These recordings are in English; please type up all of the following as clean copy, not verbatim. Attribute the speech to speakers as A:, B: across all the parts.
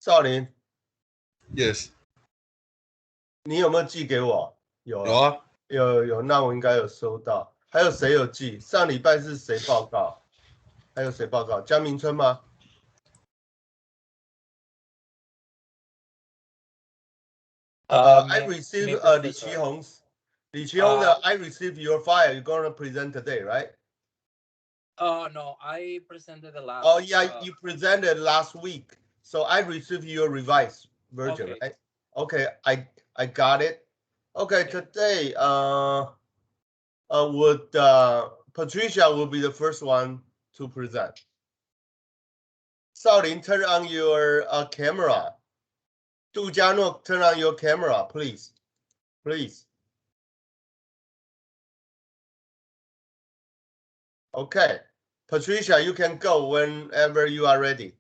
A: 少林
B: Yes，
A: 你有没有寄给我？有
B: 啊，
A: 有，那我应该有收到。还有谁有寄？上礼拜是谁报告？还有谁报告？江明春吗？I received李奇宏的 I received your file. You're gonna present today, right?
C: No, I presented the last.
A: Oh yeah, you presented last week. So I received your revised version,
C: Okay.
A: right? Okay, I got it. Okay, today would Patricia will be the first one to present. 少林, turn on your camera. 杜嘉诺, turn on your camera, please. Please. Okay. Patricia, you can go whenever you are ready.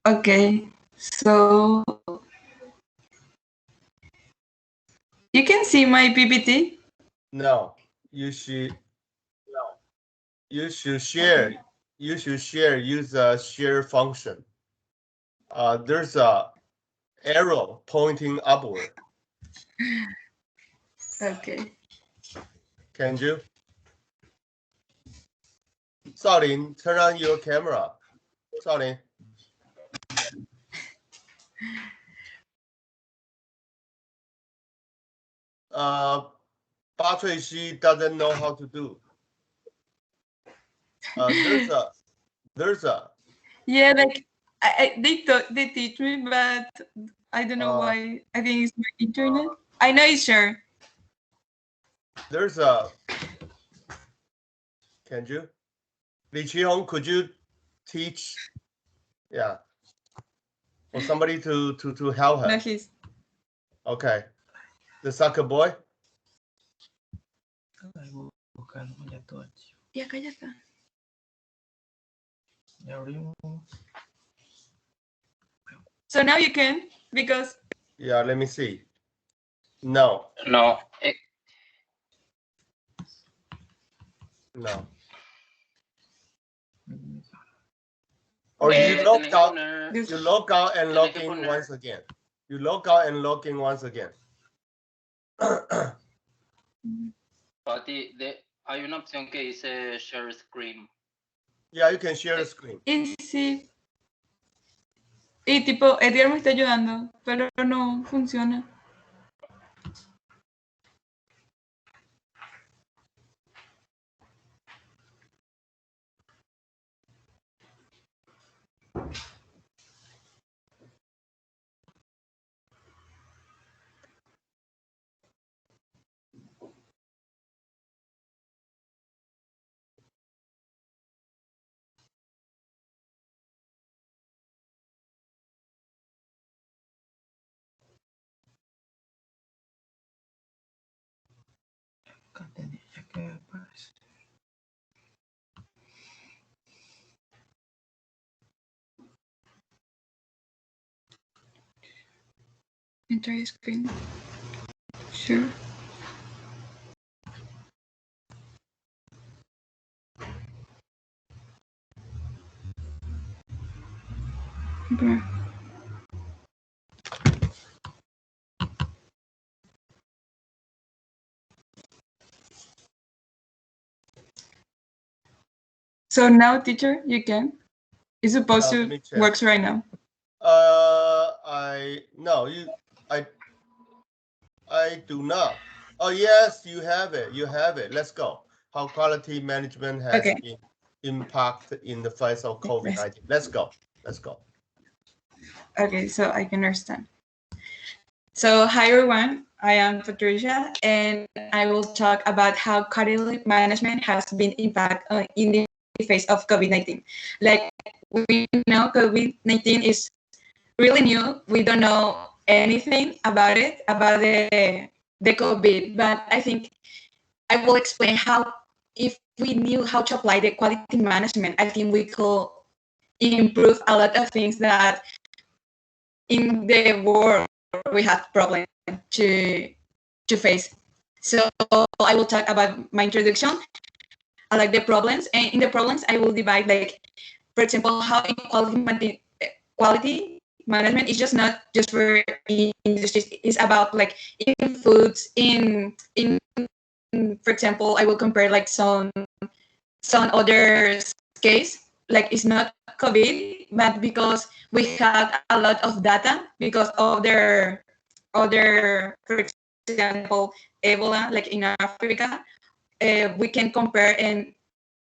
D: Okay, so you can see my PPT?
A: No, you should share.
D: Okay.
A: You should share. Use a share function. There's a arrow pointing upward.
D: Okay.
A: Can you? 少林, turn on your camera. 少林. Ba Cui doesn't know how to do. There's a.
D: Yeah, like they teach me, but I don't know why. I think it's my internet. I know it's sure.
A: There's a. Can you? Li Qihong, could you teach? Yeah. For somebody to help her.
D: No, he's.
A: Okay. The soccer boy.
D: Ya, acá ya está. So now you can, because.
A: Yeah, let me see. No.
C: No.
A: No. Or you log out. You log out and log in once again. You log out and log in once again.
C: But hay una opción que dice share screen.
A: Yeah, you can share the screen.
D: Y sí. Y tipo, Edgar me está ayudando, pero no funciona. Entire screen. Sure. Bruh. So now, teacher, you can. It's supposed to works right now.
A: I do not. Oh yes, you have it. You have it. Let's go. How quality management has been impacted in the face of COVID-19. Let's go. Let's go.
D: Okay, so I can understand. So hi everyone, I am Patricia, and I will talk about how quality management has been impacted in the face of COVID-19. Like we know, COVID-19 is really new. We don't know anything about it, about the COVID, but I think I will explain how, if we knew how to apply the quality management, I think we could improve a lot of things that in the world we have problems to face. So I will talk about my introduction, like the problems, and in the problems I will divide, like, for example, how quality management is just not just for industries. It's about like in foods, in for example, I will compare like some other case, like it's not COVID, but because we had a lot of data because of their other, for example, Ebola, like in Africa, we can compare, and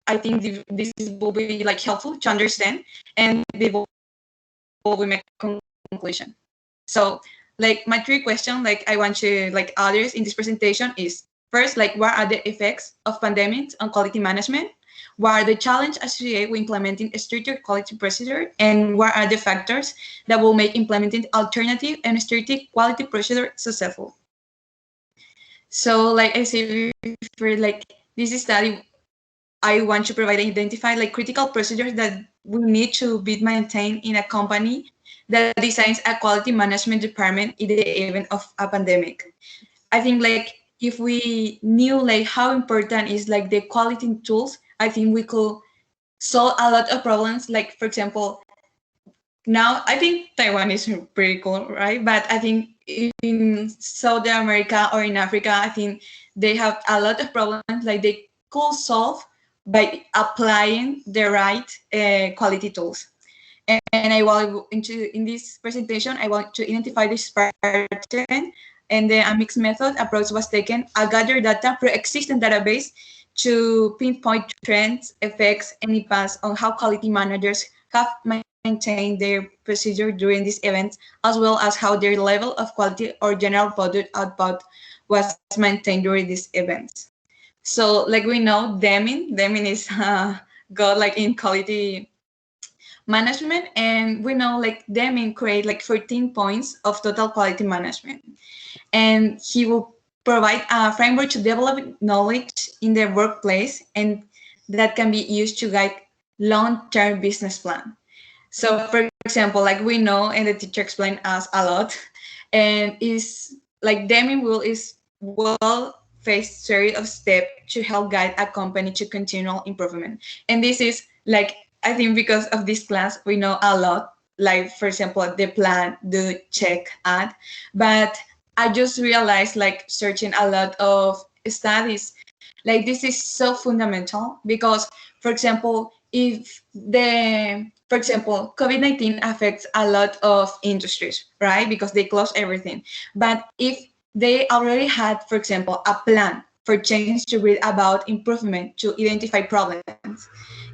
D: I think this will be like helpful to understand, and they will make conclusion. So like my three questions, like I want to like others in this presentation is, first, like what are the effects of pandemics on quality management? What are the challenges associated with implementing a stricter quality procedure? And what are the factors that will make implementing alternative and stricter quality procedure successful? So like I said, for like this study, I want to provide and identify like critical procedures that will need to be maintained in a company that designs a quality management department in the event of a pandemic. I think like if we knew like how important is like the quality tools, I think we could solve a lot of problems. Like for example, now I think Taiwan is pretty cool, right? But I think in South America or in Africa, I think they have a lot of problems like they could solve by applying the right quality tools. And I want in this presentation, I want to identify this pattern, and then a mixed method approach was taken. I gathered data from existing database to pinpoint trends, effects, and impacts on how quality managers have maintained their procedure during these events, as well as how their level of quality or general product output was maintained during these events. So like we know, Deming is God like in quality management, and we know like Deming create like 14 points of total quality management, and he will provide a framework to develop knowledge in the workplace, and that can be used to guide long-term business plan. So for example, like we know, and the teacher explained us a lot, and is like Deming rule is well-faced series of steps to help guide a company to continual improvement. And this is like, I think because of this class, we know a lot, like for example, the plan, the check, add, but I just realized like searching a lot of studies, like this is so fundamental because, for example, if for example, COVID-19 affects a lot of industries, right? Because they close everything. But if they already had, for example, a plan for change to read about improvement to identify problems,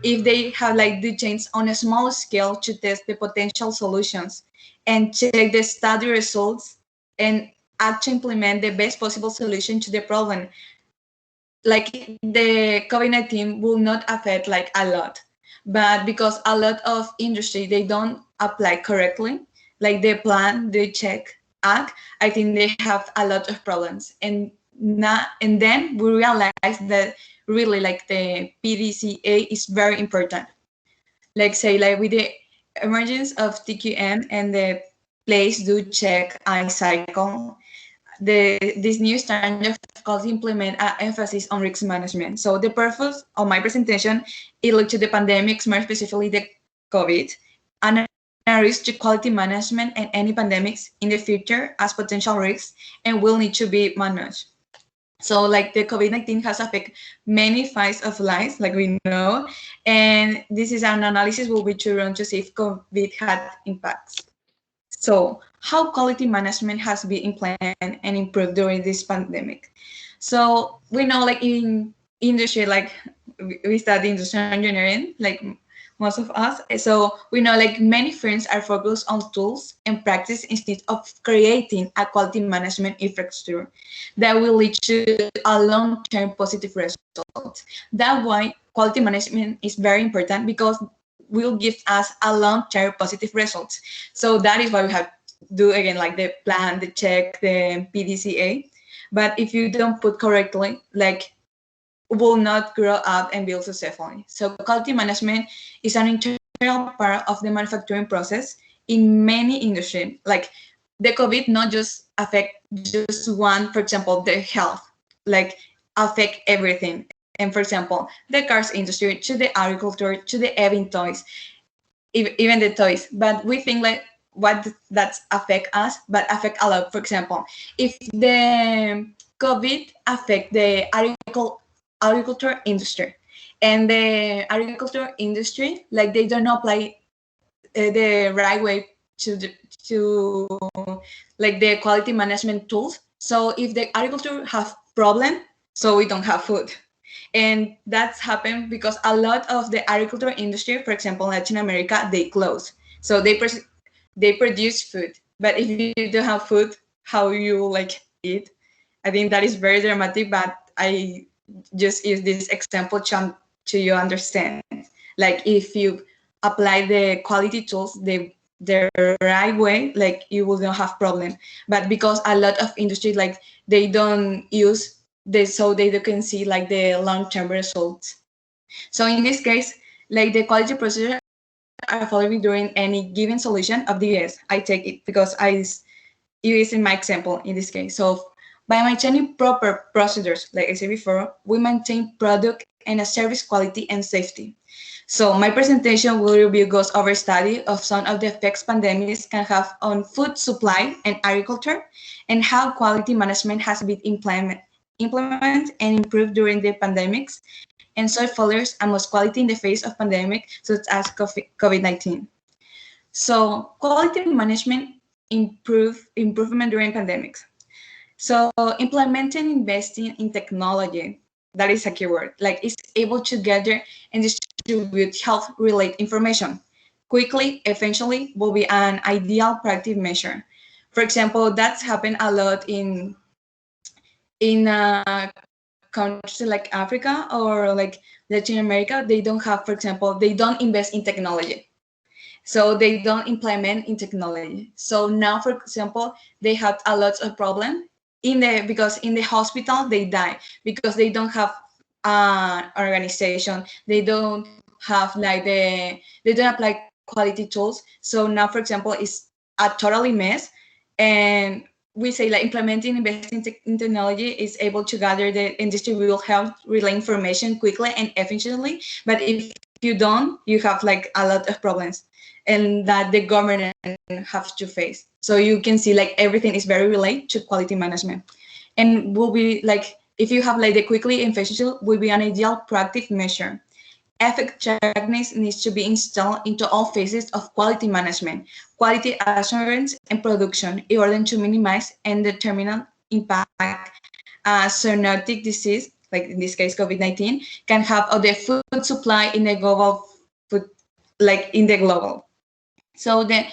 D: if they have like the change on a small scale to test the potential solutions and check the study results and actually implement the best possible solution to the problem, like the COVID-19 will not affect like a lot. But because a lot of industry, they don't apply correctly, like the plan, the check, act, I think they have a lot of problems. And then we realize that really like the PDCA is very important. Like say like with the emergence of TQM and the place do check I cycle, this new standard of quality implement an emphasis on risk management. So the purpose of my presentation is look to the pandemics, more specifically the COVID, and a risk to quality management and any pandemics in the future as potential risks and will need to be managed. So like the COVID-19 has affected many phases of life, like we know, and this is an analysis will be to run to see if COVID had impacts. So how quality management has been implemented and improved during this pandemic. So we know like in industry, like we study industrial engineering, like most of us. So we know like many firms are focused on tools and practice instead of creating a quality management infrastructure that will lead to a long-term positive result. That's why quality management is very important because will give us a long-term positive results. So that is why we have do again like the plan, the check, the PDCA. But if you don't put correctly, like will not grow up and build successfully. So quality management is an integral part of the manufacturing process in many industries. Like the COVID not just affect just one, for example, the health, like affect everything. And for example, the cars industry, to the agriculture, to the even toys, even the toys. But we think like what that's affect us, but affect a lot. For example, if the COVID affect the agriculture industry, and the agriculture industry, like they don't apply the right way to like the quality management tools. So if the agriculture have problem, so we don't have food. And that's happened because a lot of the agriculture industry, for example, Latin America, they close. So they produce food. But if you don't have food, how you like eat? I think that is very dramatic, but I just use this example to you understand. Like if you apply the quality tools the right way, like you will not have problem. But because a lot of industry like they don't use this, so they can see like the long-term results. So in this case, like the quality procedure are following during any given solution of the US. I take it because I use in my example in this case. So by maintaining proper procedures, like I said before, we maintain product and a service quality and safety. So my presentation will review goes over study of some of the effects pandemics can have on food supply and agriculture, and how quality management has been implemented and improved during the pandemics, and so failures and most quality in the face of pandemic such as COVID-19. So quality management improvement during pandemics. So implementing investing in technology, that is a keyword, like is able to gather and distribute health-related information quickly, eventually will be an ideal proactive measure. For example, that's happened a lot in countries like Africa or like Latin America. They don't have, for example, they don't invest in technology. So they don't implement in technology. So now, for example, they have a lot of problem because in the hospital they die because they don't have an organization. They don't have like they don't apply quality tools. So now, for example, it's a totally mess. And we say like implementing investing in technology is able to gather the and distribute health relay information quickly and efficiently. But if you don't, you have like a lot of problems and that the government have to face. So you can see like everything is very related to quality management, and will be like if you have like the quickly and efficiently will be an ideal proactive measure. Effect checkness needs to be installed into all phases of quality management, quality assurance, and production in order to minimize and determine impact zoonotic disease, like in this case COVID-19, can have on the food supply in the global food, like in the global. So the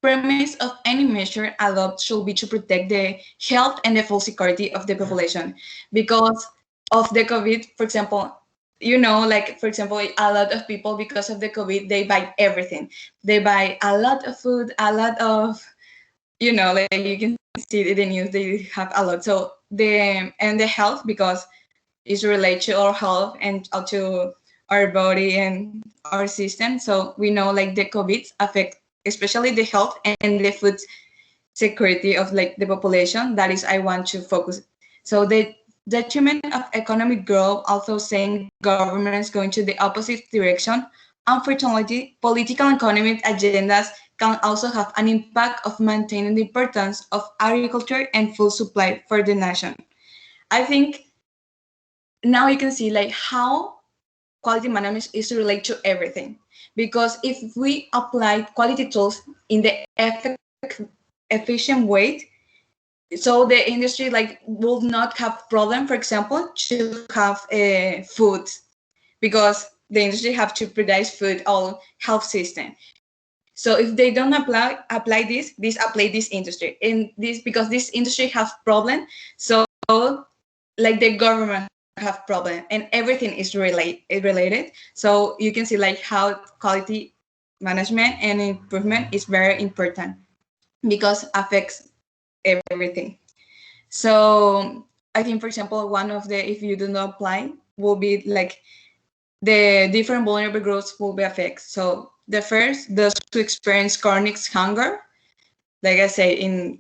D: premise of any measure adopted should be to protect the health and the full security of the population. Because of the COVID, for example, like for example, a lot of people because of the COVID, they buy everything. They buy a lot of food, a lot of, like you can see it in the news, they have a lot. So the health, because it's related to our health and to our body and our system. So we know like the COVID affect especially the health and the food security of like the population. That is I want to focus. So the detriment of economic growth, also saying governments going to the opposite direction. Unfortunately, political and economic agendas can also have an impact of maintaining the importance of agriculture and food supply for the nation. I think now you can see like how quality management is related to everything, because if we apply quality tools in the efficient way, so the industry like will not have problem, for example, to have food, because the industry have to produce food or health system. So if they don't apply this apply this industry in this, because this industry have problem, so like the government have problem and everything is related. So you can see like how quality management and improvement is very important because affects everything. So I think, for example, one of the, if you do not apply, will be like the different vulnerable groups will be affected. So the first, those who experience chronic hunger, like I say, in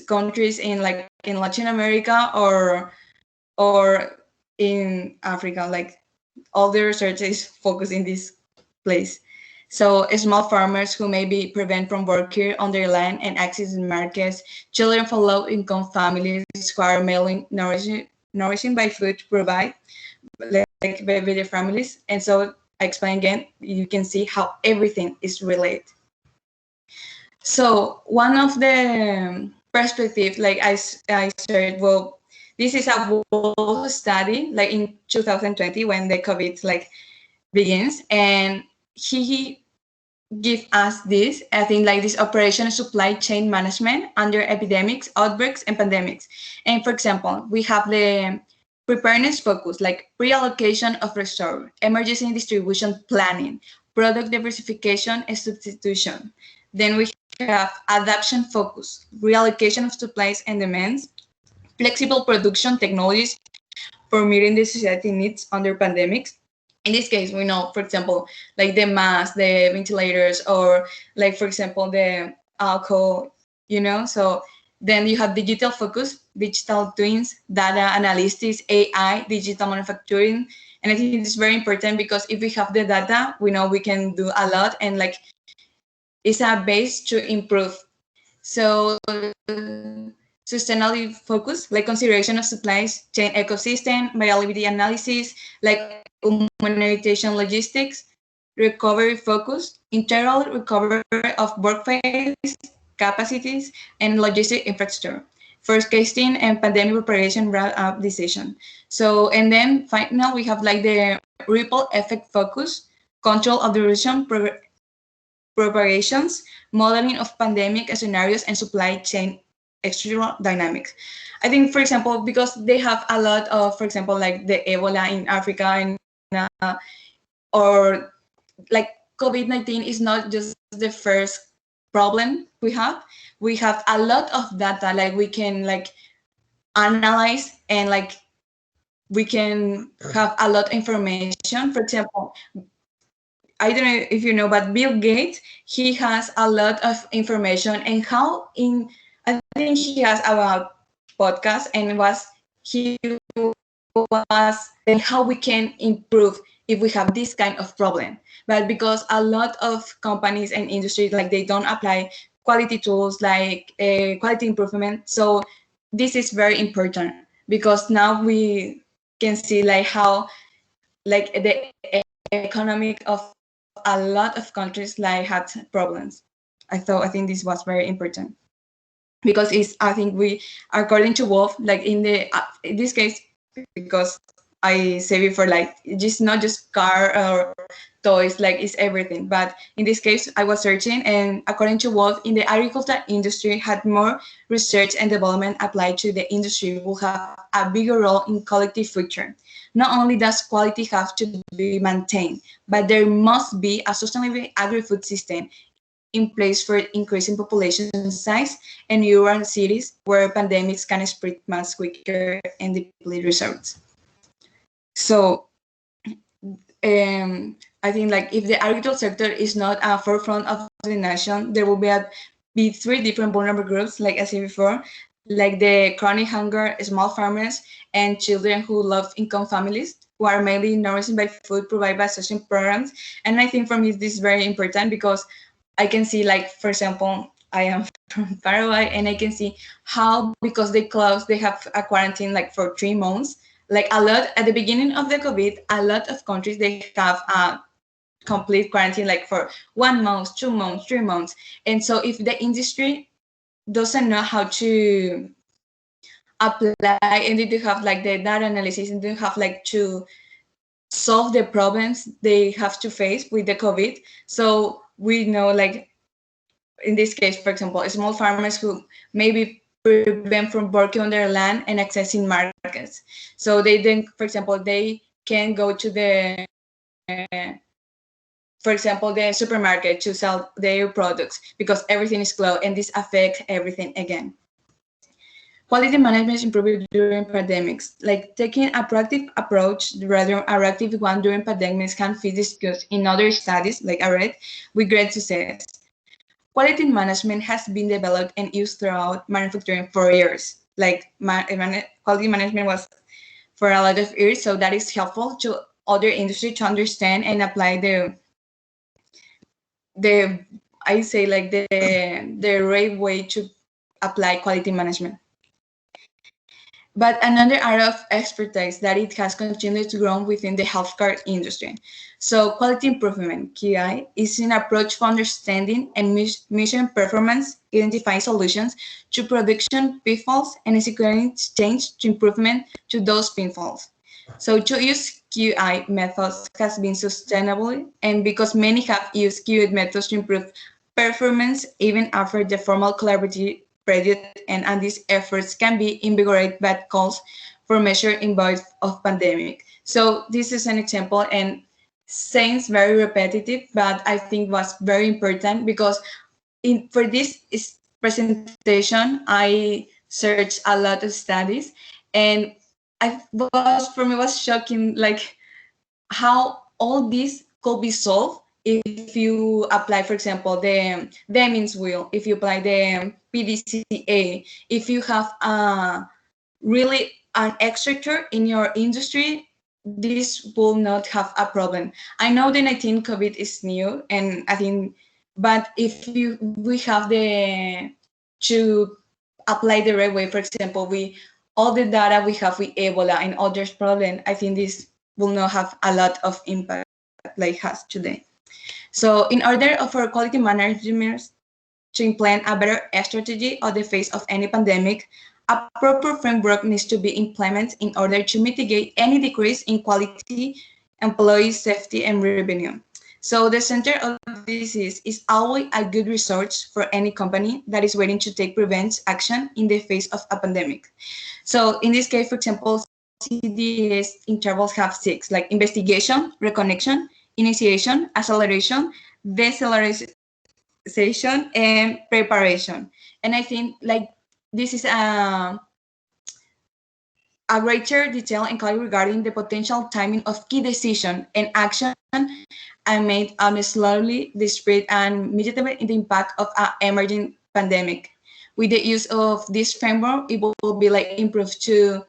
D: countries in like in Latin America or in Africa. Like all the research is focused in this place. So small farmers who maybe prevent from working on their land and accessing markets, children from low-income families who are mainly nourishing by food provide, like by their families. And so I explain again, you can see how everything is related. So one of the perspectives, like I said, well, this is a world study, like in 2020 when the COVID like begins, and he give us this, I think, like this operation supply chain management under epidemics, outbreaks, and pandemics. And for example, we have the preparedness focus, like pre-allocation of resource, emergency distribution planning, product diversification and substitution. Then we have adaptation focus, reallocation of supplies and demands, flexible production technologies for meeting the society needs under pandemics. In this case, we know, for example, like the masks, the ventilators, or like, for example, the alcohol, So then you have digital focus, digital twins, data analysis, AI, digital manufacturing. And I think it's very important because if we have the data, we know we can do a lot, and like it's a base to improve. So sustainability focus, like consideration of supplies chain ecosystem, viability analysis, like humanitarian logistics, recovery focus, integral recovery of workplace capacities, and logistic infrastructure, forecasting and pandemic preparation wrap-up decision. So, and then finally we have like the ripple effect focus, control of the duration, preparations, modeling of pandemic scenarios, and supply chain external dynamics. I think, for example, because they have a lot of, for example, like the Ebola in Africa, and or like COVID-19 is not just the first problem we have. We have a lot of data, like we can like analyze, and like we can have a lot of information. For example, I don't know if you know, but Bill Gates, he has a lot of information, and how in, I think he has about podcast, and he was and how we can improve if we have this kind of problem. But because a lot of companies and industries, like they don't apply quality tools, like quality improvement. So this is very important because now we can see like how like the economic of a lot of countries like had problems. I think this was very important because it's, I think we, according to Wolf, like in this case, because I say before, like just not just car or toys, like it's everything. But in this case, I was searching, and according to Wolf, in the agriculture industry had more research and development applied to the industry will have a bigger role in collective future. Not only does quality have to be maintained, but there must be a sustainable agri-food system in place for increasing population size and urban cities where pandemics can spread much quicker and deplete reserves. So I think like if the agricultural sector is not a forefront of the nation, there will be three different vulnerable groups, like I said before, like the chronic hunger, small farmers, and children who love income families who are mainly nourished by food provided by social programs. And I think for me this is very important because I can see, like, for example, I am from Paraguay, and I can see how, because they closed, they have a quarantine like for 3 months. Like a lot at the beginning of the COVID, a lot of countries, they have a complete quarantine like for 1 month, 2 months, 3 months. And so if the industry doesn't know how to apply, and they do have like the data analysis, and they have like to solve the problems they have to face with the COVID. So we know, like in this case, for example, small farmers who maybe prevent from working on their land and accessing markets. So they then, for example, they can go to the, for example, the supermarket to sell their products because everything is closed, and this affects everything again. Quality management is improved during pandemics. Like taking a proactive approach rather than a reactive one during pandemics can be discussed in other studies, like I read, with great success. Quality management has been developed and used throughout manufacturing for years. Like quality management was for a lot of years. So that is helpful to other industry to understand and apply the I say like the right way to apply quality management. But another area of expertise that it has continued to grow within the healthcare industry. So quality improvement, QI, is an approach for understanding and measuring performance, identifying solutions to production pitfalls, and executing change to improvement to those pitfalls. So to use QI methods has been sustainable, and because many have used QI methods to improve performance even after the formal collaborative period, and these efforts can be invigorated by calls for measure in void of pandemic. So this is an example, and seems very repetitive, but I think was very important because for this presentation, I searched a lot of studies, and for me was shocking, like how all this could be solved if you apply, for example, the Deming's wheel, if you apply the PDCA, if you have really an extractor in your industry, this will not have a problem. I know that I think COVID is new, and I think, but if we have to apply the right way, for example, all the data we have with Ebola and others problem, I think this will not have a lot of impact like it has today. So in order for quality management to implement a better strategy on the face of any pandemic, a proper framework needs to be implemented in order to mitigate any decrease in quality, employee safety, and revenue. So the center of this is always a good resource for any company that is waiting to take preventive action in the face of a pandemic. So in this case, for example, CDS intervals have 6, like investigation, reconnection, initiation, acceleration, deceleration, and preparation. And I think like this is a greater detail and clarity regarding the potential timing of key decision and action and made slowly the spread and mitigate the impact of an emerging pandemic. With the use of this framework, it will be like improved to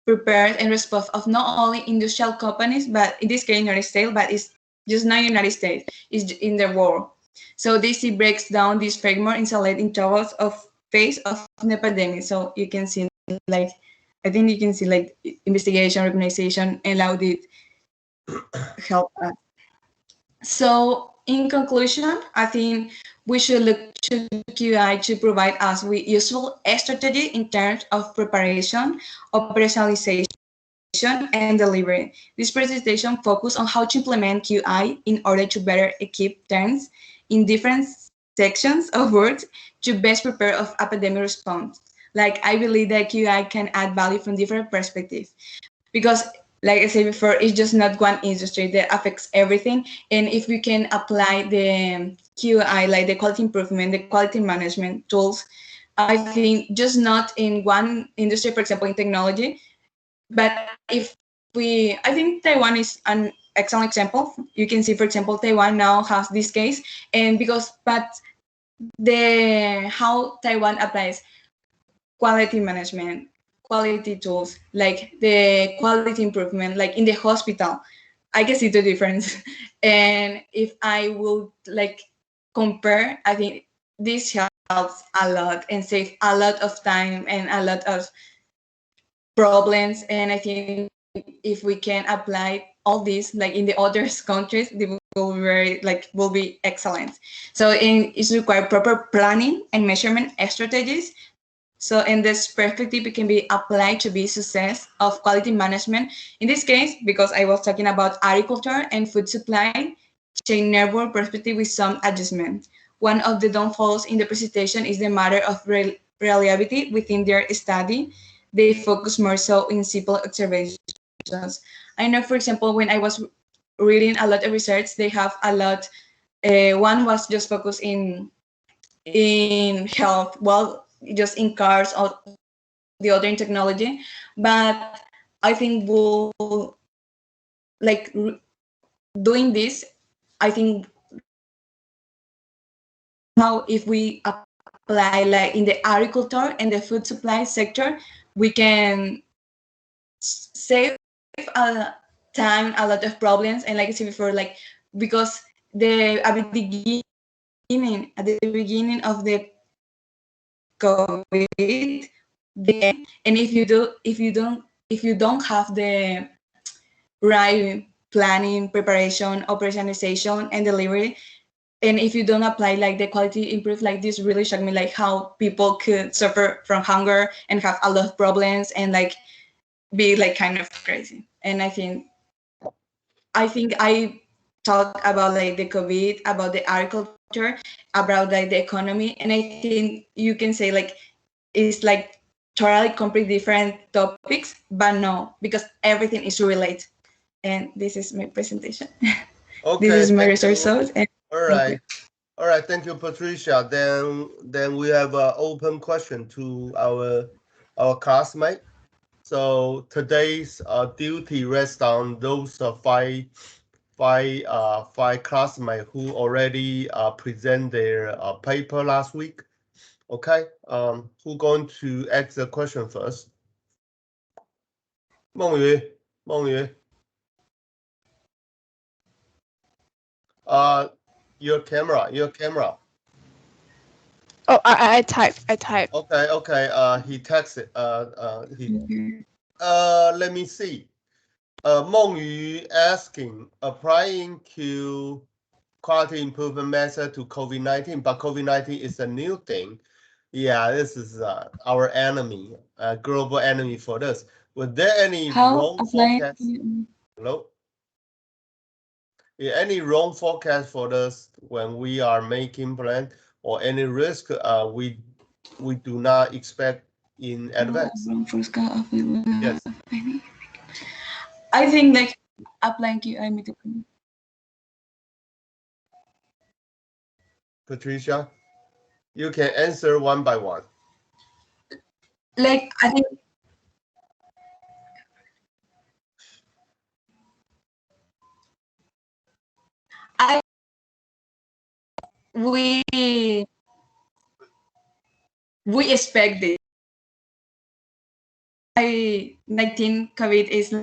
D: prepare and respond of not only industrial companies, but in this case, United States, but it's just not United States, it's in the world. So this breaks down this framework in select intervals of phase of the pandemic. So you can see like, I think you can see like investigation, organization, and audit help us. So in conclusion, I think we should look to QI to provide us with useful strategy in terms of preparation, operationalization, and delivery. This presentation focuses on how to implement QI in order to better equip terms in different sections of work to best prepare of epidemic response. Like I believe that QI can add value from different perspectives because like I said before, it's just not one industry that affects everything. And if we can apply the QI, like the quality improvement, the quality management tools, I think just not in one industry, for example, in technology, but if I think Taiwan is an excellent example. You can see, for example, Taiwan now has this case, and but how Taiwan applies quality management, quality tools, like the quality improvement, like in the hospital, I can see the difference. And if I will like compare, I think this helps a lot and save a lot of time and a lot of problems. And I think if we can apply all this like in the other countries, they will will be excellent. So it's required proper planning and measurement strategies. So in this perspective, it can be applied to be success of quality management. In this case, because I was talking about agriculture and food supply chain network perspective with some adjustment. One of the downfalls in the presentation is the matter of reliability within their study. They focus more so in simple observations. I know, for example, when I was reading a lot of research, they have a lot. One was just focused in health, well, just in cars, or the other in technology. But I think we'll like doing this. I think now if we apply like in the agriculture and the food supply sector, we can save a time, a lot of problems, and like I said before, like because at the beginning of the COVID, and if you don't have the right planning, preparation, operationalization, and delivery, and if you don't apply like the quality improve, like this really shocked me, like how people could suffer from hunger and have a lot of problems and like be like kind of crazy. And I think I talk about like the COVID, about the agriculture, about like the economy, and I think you can say like it's like totally completely different topics, but no, because everything is related. And this is my presentation.
A: Okay,
D: This is my
A: thank
D: research
A: you.
D: source. And
A: All right. All right, thank you, Patricia. Then we have an open question to our classmate. So today's duty rests on those five classmates who already present their paper last week. Okay, who going to ask the question first? 孟宇. Your camera.
B: Oh, I type.
A: Okay. He texted. Let me see. Meng Yu asking, applying to quality improvement method to COVID-19, but COVID-19 is a new thing. Yeah, this is our enemy, global enemy for this. Was there any wrong forecast? Hello? Yeah, any wrong forecast for this when we are making plan, or any risk we do not expect in advance? Yes.
D: I think like applying to I mean,
A: Patricia, you can answer one by one.
D: like I think we expect this. 19 COVID is,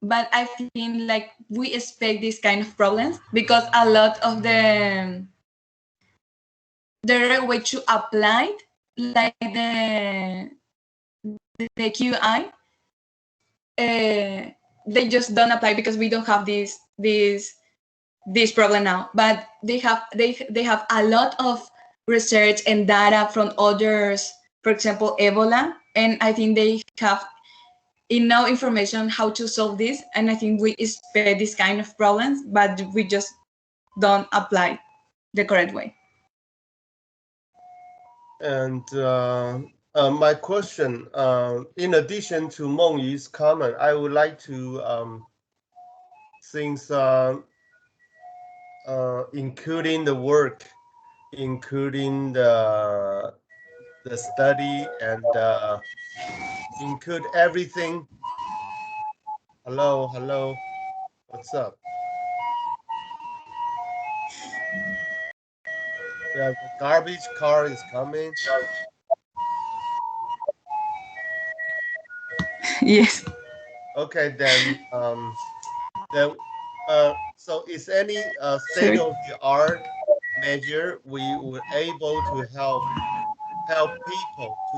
D: but I think like we expect this kind of problems because a lot of the way to apply like the QI, they just don't apply because we don't have this problem now. But they have a lot of research and data from others, for example, Ebola, and I think they have enough information how to solve this. And I think we expect this kind of problems, but we just don't apply the correct way.
A: And my question, in addition to Meng Yu's comment, I would like to, since including the work, including the study, and include everything. Hello, what's up? Yeah, the garbage car is coming.
D: Yes.
A: Okay, then so is any state of the art measure we were able to help people to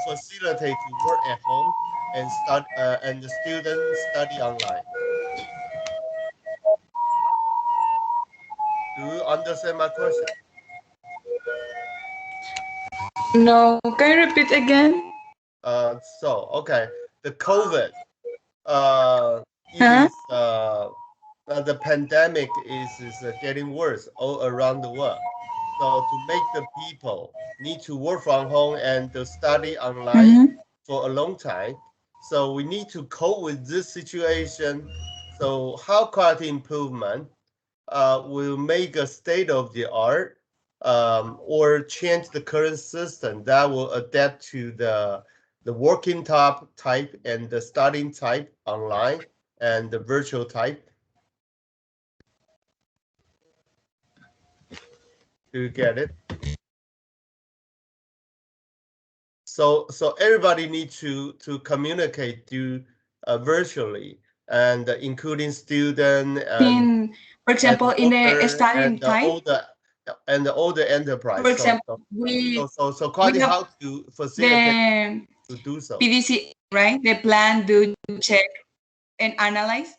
A: facilitate to work at home and the students study online? Do you understand my question?
D: No, can you repeat again?
A: So okay, the COVID the pandemic is getting worse all around the world. So to make the people need to work from home and to study online for a long time. So we need to cope with this situation. So how quality improvement will make a state of the art or change the current system that will adapt to the working type and the studying type online and the virtual type. Do you get it? So everybody needs to communicate through virtually, and including student and
D: for example, in the studying time,
A: all the enterprise.
D: for example,
A: so Kwadi, how to facilitate
D: the
A: to do so?
D: PDCA, right? The plan, do, check, and analyze.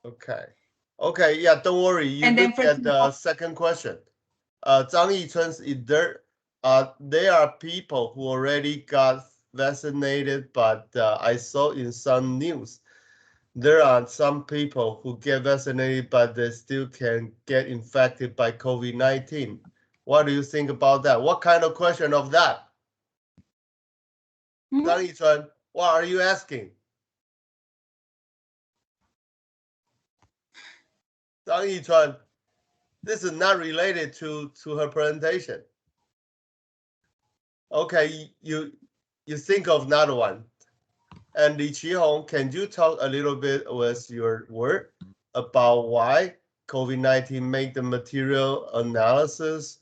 A: Okay, yeah, don't worry. You
D: And then
A: look
D: for
A: at the
D: example,
A: second question. Zhang Yichun, there are people who already got vaccinated, but I saw in some news there are some people who get vaccinated, but they still can get infected by COVID-19. What do you think about that? What kind of question of that? Zhang Yichun, what are you asking? Zhang Yichun, this is not related to her presentation. Okay, you think of another one. And Li Qihong, can you talk a little bit with your word about why COVID-19 make the material analysis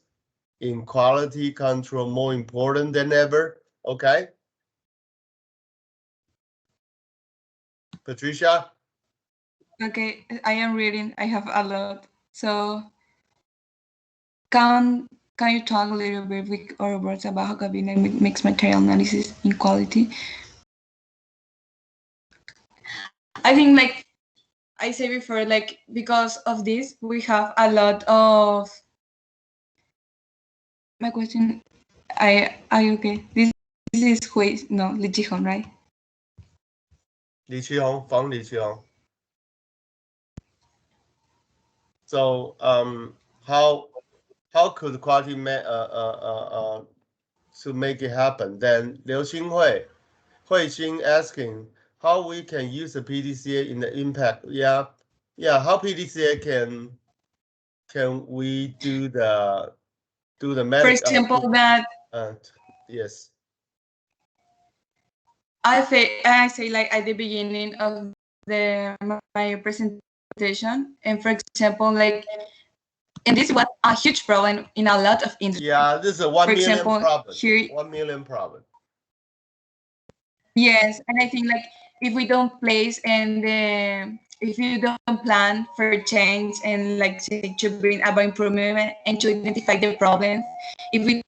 A: in quality control more important than ever? Okay. Patricia?
D: Okay, I am reading. I have a lot. So can you talk a little bit with our words about how cabinet makes material analysis in quality? I think, like I said before, like because of this, we have a lot of. My question, are you okay? This is Li Qihong, right?
A: Li Qihong, Fang Li Qihong. So how could quality to make it happen? Then Liu Xinghui, Hui Xing asking how we can use the PDCA in the impact. Yeah, how PDCA can we do the
D: For example, that
A: yes.
D: I say like at the beginning of my presentation, and for example, like, and this was a huge problem in a lot of industries.
A: Yeah, this is a 1
D: for
A: million
D: example,
A: problem.
D: Here,
A: 1 million problem.
D: Yes, and I think like if we don't place and if you don't plan for change and like to bring about improvement and to identify the problems, if we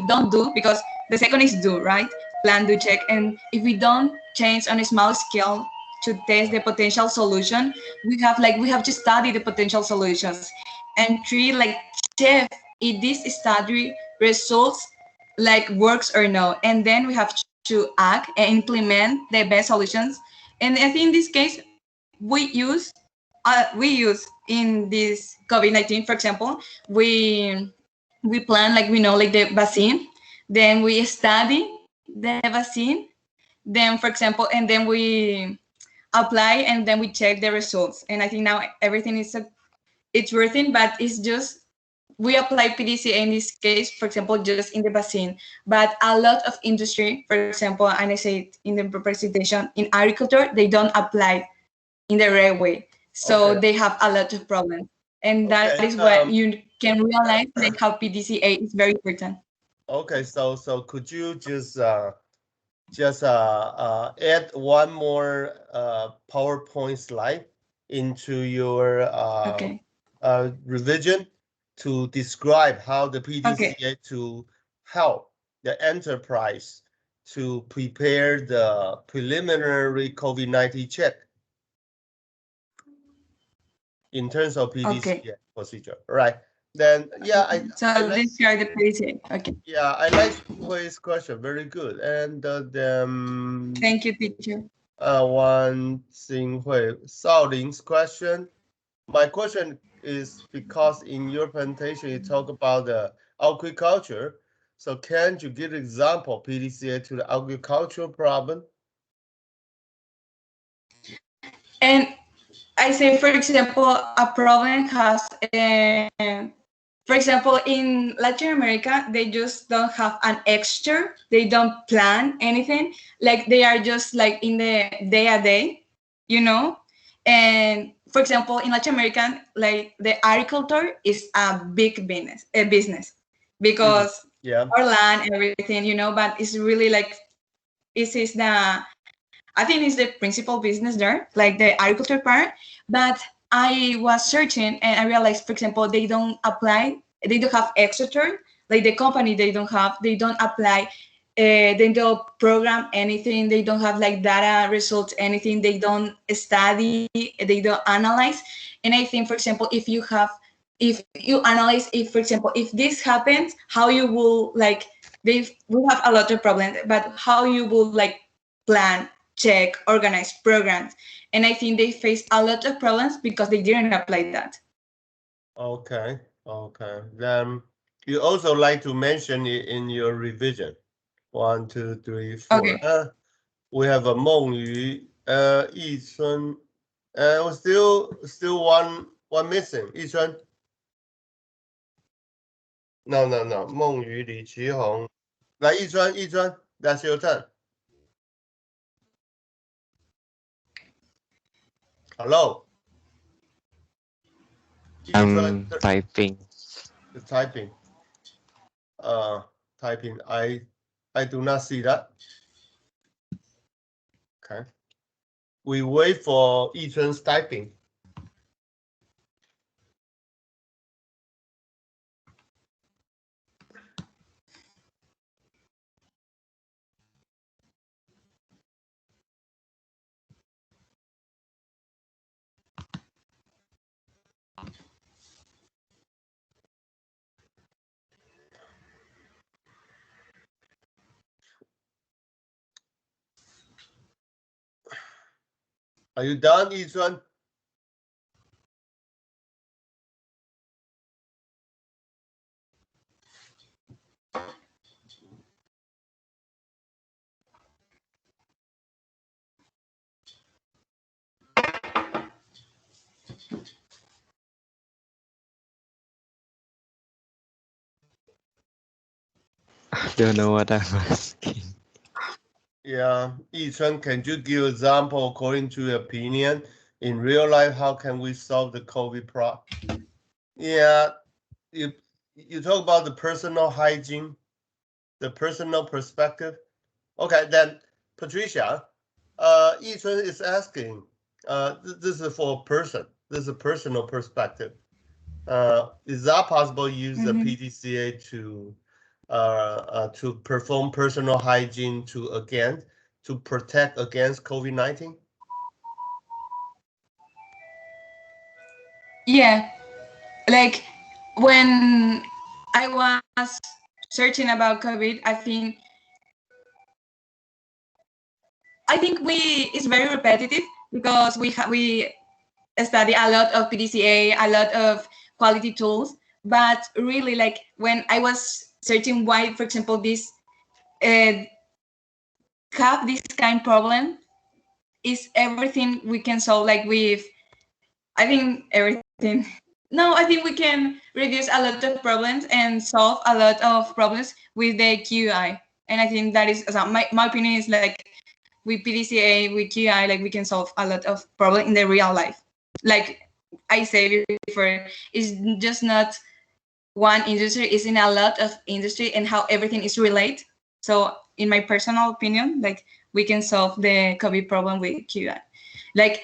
D: don't do, because the second is do, right? Plan, do, check, and if we don't change on a small scale to test the potential solution, we have to study the potential solutions and three, like, check if this study results like works or no, and then we have to act and implement the best solutions. And I think in this case, we use in this COVID-19, for example, we plan, like, we know, like, the vaccine, then we study the vaccine, then for example, and then we apply, and then we check the results. And I think now everything is it's working, but it's just we apply PDCA in this case, for example, just in the vaccine, but a lot of industry, for example, and I say it in the presentation, in agriculture, they don't apply in the right way. So they have a lot of problems. And that is what you can realize, like, how PDCA is very important.
A: Okay, so could you just add one more PowerPoint slide into your revision to describe how the PDCA to help the enterprise to prepare the preliminary COVID-19 check in terms of PDCA procedure, right? Then
D: describe the PDCA. Okay.
A: Yeah, I like Hui's question. Very good. And
D: thank you, teacher.
A: One Xinghui, Shaolin's question. My question is because in your presentation you talk about the agriculture. So can you give example PDCA to the agricultural problem?
D: And I say, for example, a problem has, for example, in Latin America, they just don't have an extra. They don't plan anything. Like, they are just like in the day-to-day, you know? And for example, in Latin America, like, the agriculture is a big business because
A: Yeah.
D: our land, everything, you know, but it's really like, this is the, I think it's the principal business there, like the agriculture part. But I was searching and I realized, for example, they don't have extra term, like the company, they don't apply, they don't program anything, they don't have like data results, anything, they don't study, they don't analyze. And I think, for example, if you analyze, if, for example, if this happens, how you will like, they will have a lot of problems, but how you will like plan, check, organize programs. And I think they face a lot of problems because they didn't apply that.
A: Okay. Okay. Then you also like to mention it in your revision. 1, 2, 3, 4.
D: Okay.
A: We have a 梦鱼, Yi Chun. We still one missing. Yi Chun. No. 梦鱼, Li Qihong. 来, Yi Chun, that's your turn. Hello.
E: I'm typing.
A: Typing. Typing. I do not see that. Okay. We wait for Yi Chun's typing. Are you done, Yi Chun?
E: I don't know what I'm asking.
A: Yeah, Yi Chun, can you give example according to your opinion in real life? How can we solve the COVID problem? Yeah, you talk about the personal hygiene, the personal perspective. Okay, then Patricia, Yi Chun is asking, this is for a person. This is a personal perspective. Is that possible? Use the PDCA to perform personal hygiene to protect against COVID-19?
D: Yeah, like when I was searching about COVID, I think it's very repetitive because we study a lot of PDCA, a lot of quality tools, but really, like when I was searching why, for example, this have this kind of problem, is everything we can solve like with, I think everything. No, I think we can reduce a lot of problems and solve a lot of problems with the QI. And I think that is, my opinion is like with PDCA, with QI, like we can solve a lot of problems in the real life. Like I said before, it's just not one industry, it's in a lot of industry and how everything is related. So in my personal opinion, like we can solve the COVID problem with QI. Like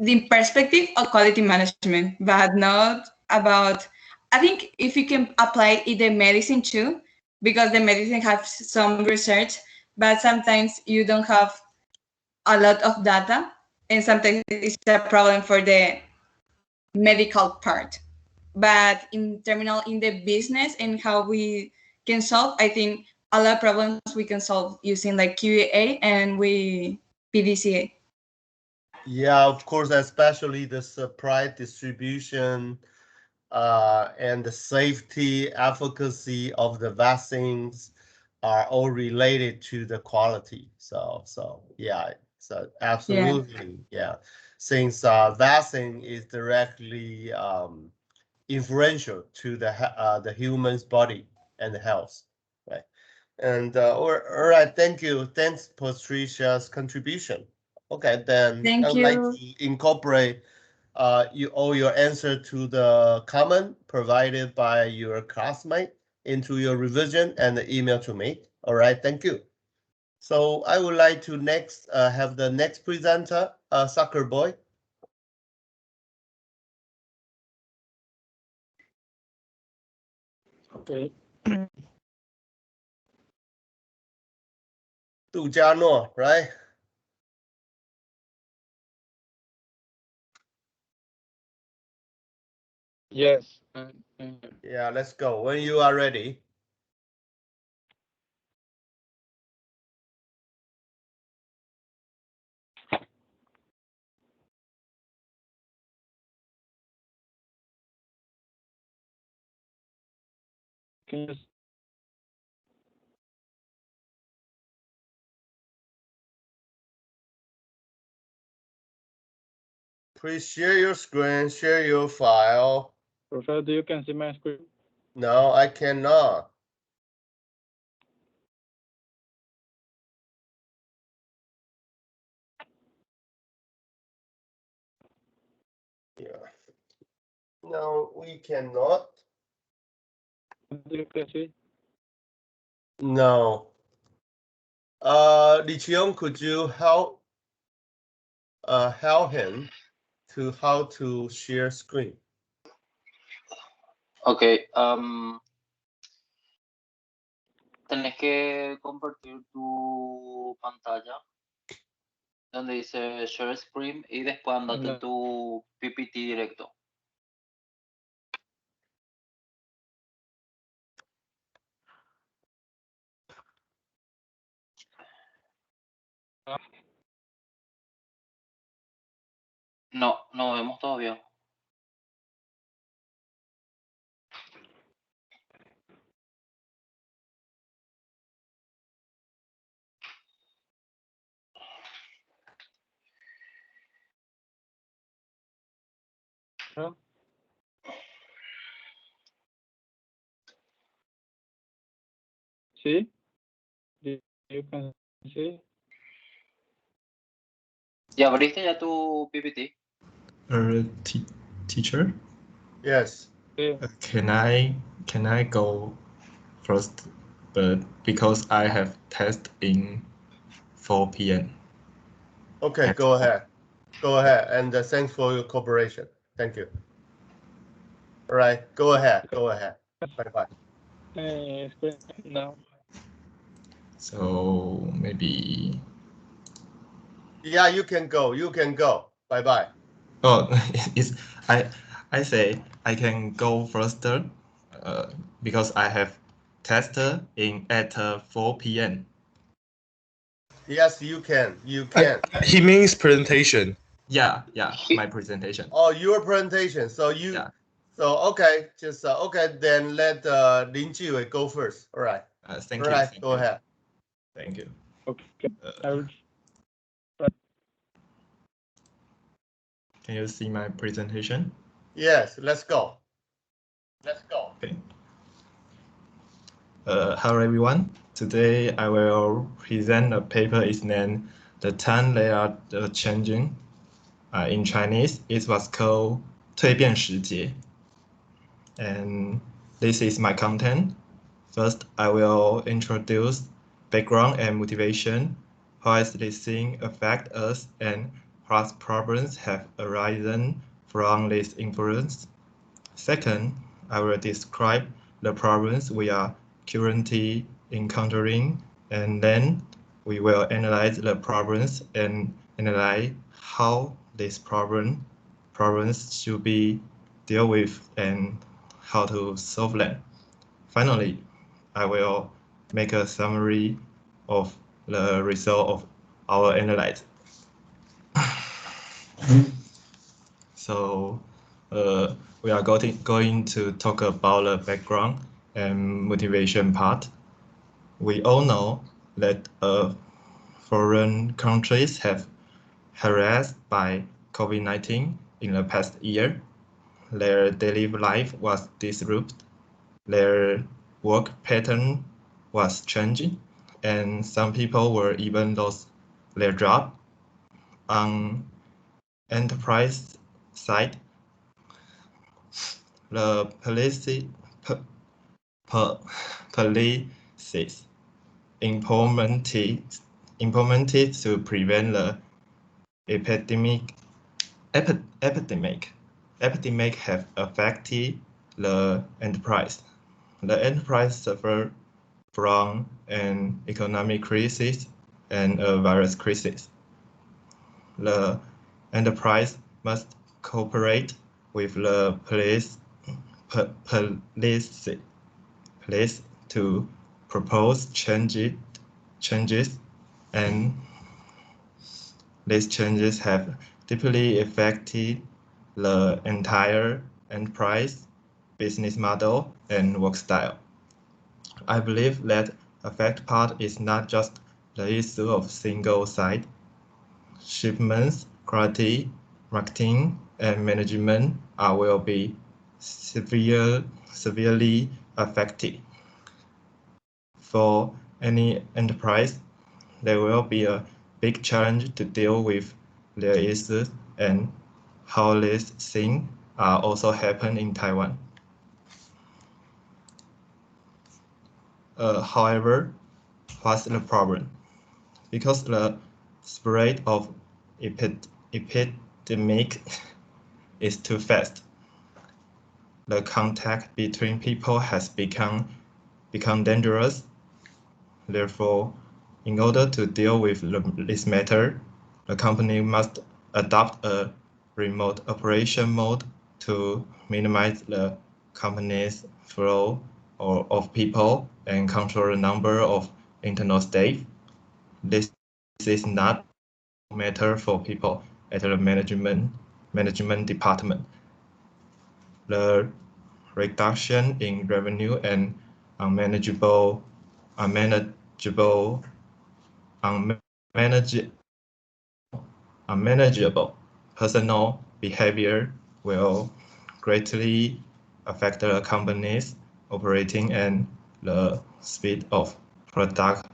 D: the perspective of quality management, but not about, I think if you can apply it in medicine too, because the medicine has some research, but sometimes you don't have a lot of data, and sometimes it's a problem for the medical part. But in the business and how we can solve, I think a lot of problems we can solve using like QA and we PDCA.
A: Yeah, of course, especially the supply distribution and the safety, efficacy of the vaccines are all related to the quality. So yeah, so absolutely, yeah. Since vaccine is directly influential to the human's body and health, right? And all right, thank you. Thanks, Patricia's contribution. Okay, then
D: Thank
A: I'd like
D: you.
A: to incorporate your answer to the comment provided by your classmate into your revision and email to me. All right, thank you. So I would like to next have the next presenter, Soccer Boy.
F: Okay.
A: Du Jiano, right?
F: Yes.
A: Yeah, let's go. When you are ready.
F: Can you
A: Please share your screen, share your file.
F: Professor, do you can see my screen?
A: No, I cannot. Yeah. No, we cannot.
F: Do you can see?
A: No. Li Qiong, could you help him to how to share screen?
C: Ok, tenés que compartir tu pantalla donde dice Share Screen y después andate
F: No.
C: tu PPT directo. No, no vemos todavía.
F: No? See? Do you can see?
C: ¿Ya abriste ya tu PPT?
G: Teacher,
A: Yes.
F: Okay.
G: can I go first? But because I have test in 4 p.m.
A: Okay,
G: At
A: go ahead. Go ahead. And thanks for your cooperation. Thank you. All right, go ahead. Go ahead. Bye-bye.
F: Screen now.
G: So maybe.
A: Yeah, you can go. You can go. Bye-bye.
G: Oh, it's I say I can go first. Because I have test at 4 p.m.
A: Yes, you can. You can.
H: He means presentation.
G: Yeah, my presentation.
A: Oh, your presentation. So you.
G: Yeah.
A: So okay, just okay. Then let Lin Jiwei go first. All right.
G: Thank
A: All
G: you.
A: right.
G: Thank
A: Go
G: you.
A: ahead.
G: Thank you.
F: Okay. I will.
G: Can you see my presentation?
A: Yes. Let's go. Let's go.
G: Okay. Hello everyone. Today I will present a paper. Is named "The Time Layout Changing." In Chinese, it was called 蜕变时节. And this is my content. First, I will introduce background and motivation. How has this thing affect us, and what problems have arisen from this influence? Second, I will describe the problems we are currently encountering, and then we will analyze the problems and analyze how these problems should be dealt with and how to solve them. Finally, I will make a summary of the result of our analysis. So we are going to talk about the background and motivation part. We all know that foreign countries have harassed by COVID-19 in the past year. Their daily life was disrupted. Their work pattern was changing, and some people were even lost their job. On enterprise side, the policies implemented to prevent the epidemic have affected the enterprise. The enterprise suffered from an economic crisis and a virus crisis. The enterprise must cooperate with the police to propose changes, and these changes have deeply affected the entire enterprise business model and work style. I believe that affect part is not just the issue of single site. Shipments, quality, marketing, and management will be severely affected. For any enterprise, there will be a big challenge to deal with their issues and how these things also happen in Taiwan. However, what's the problem? Because the spread of epidemic is too fast. The contact between people has become dangerous. Therefore, in order to deal with this matter, the company must adopt a remote operation mode to minimize the company's flow of people and control the number of internal staff. This is not a matter for people at the management department. The reduction in revenue and unmanageable personal behavior will greatly affect the company's operating and the speed of product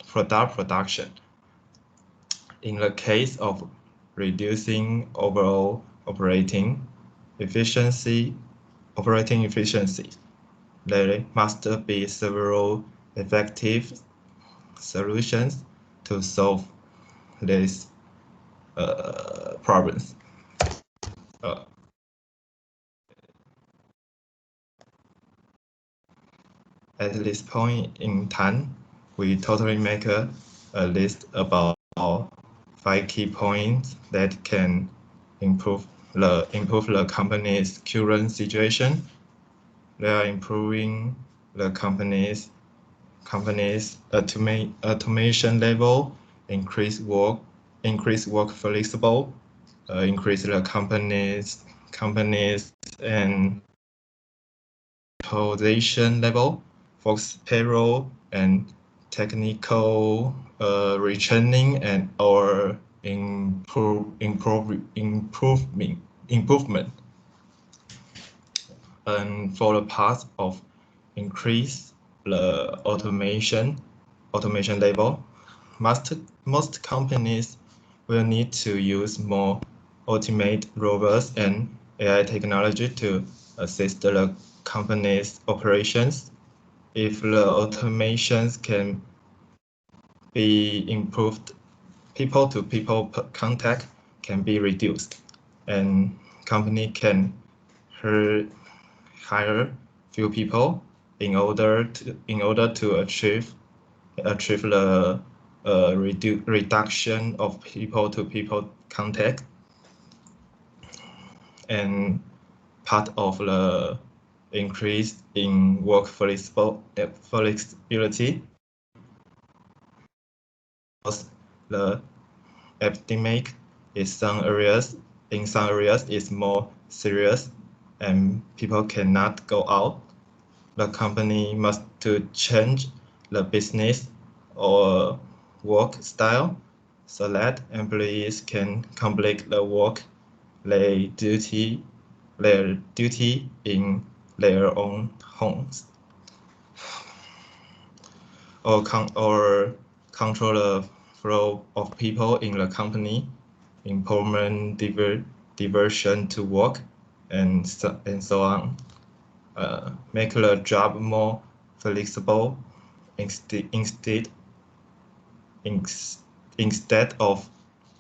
G: production. In the case of reducing overall operating efficiency, there must be several effective solutions to solve these problems. At this point in time, we totally make a list about 5 key points that can improve the company's current situation. They are improving the company's automation level, increase work flexible, increase the company's and position level, focus payroll and technical retraining and or improvement. And for the part of increase the automation level, most companies will need to use more automate robots and AI technology to assist the company's operations. If the automations can be improved, people-to-people contact can be reduced, and company can hire few people in order to achieve the reduction of people-to-people contact. And part of the increase in work flexibility, the epidemic in some areas is more serious and people cannot go out. The company must to change the business or work style so that employees can complete the work their duty in their own homes, or control the flow of people in the company, improvement diversion to work, and so on. make the job more flexible instead of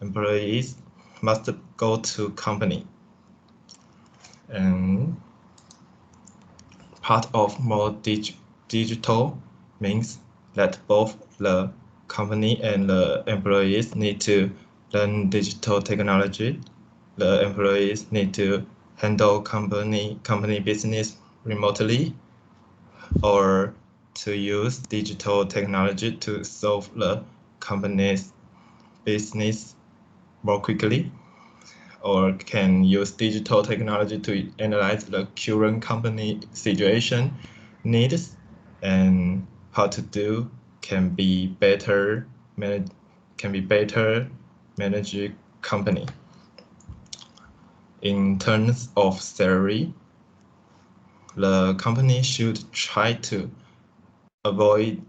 G: employees must go to company. And part of more digital means that both the company and the employees need to learn digital technology. The employees need to handle company business remotely or to use digital technology to solve the company's business more quickly, or can use digital technology to analyze the current company situation, needs, and how to do can be better manage company. In terms of salary, the company should try to avoid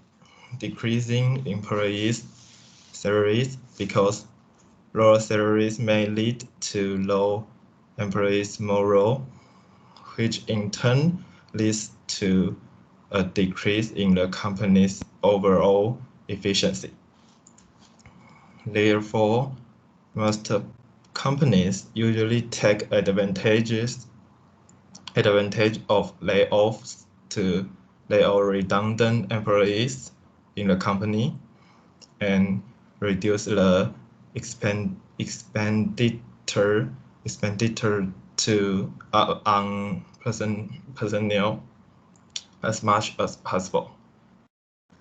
G: decreasing employees' salaries because low salaries may lead to low employees' morale, which in turn leads to a decrease in the company's overall efficiency. Therefore, most companies usually take advantage of layoffs to lay off redundant employees in the company and reduce the expenditure to on personnel as much as possible,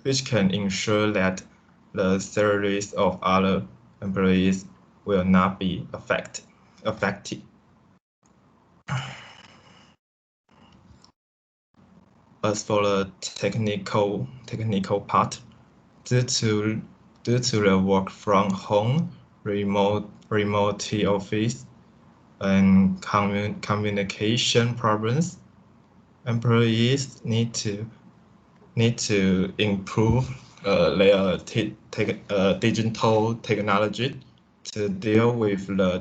G: which can ensure that the salaries of other employees will not be affected. As for the technical part, due to the work from home, remote office, and communication problems, employees need to improve their digital technology to deal with the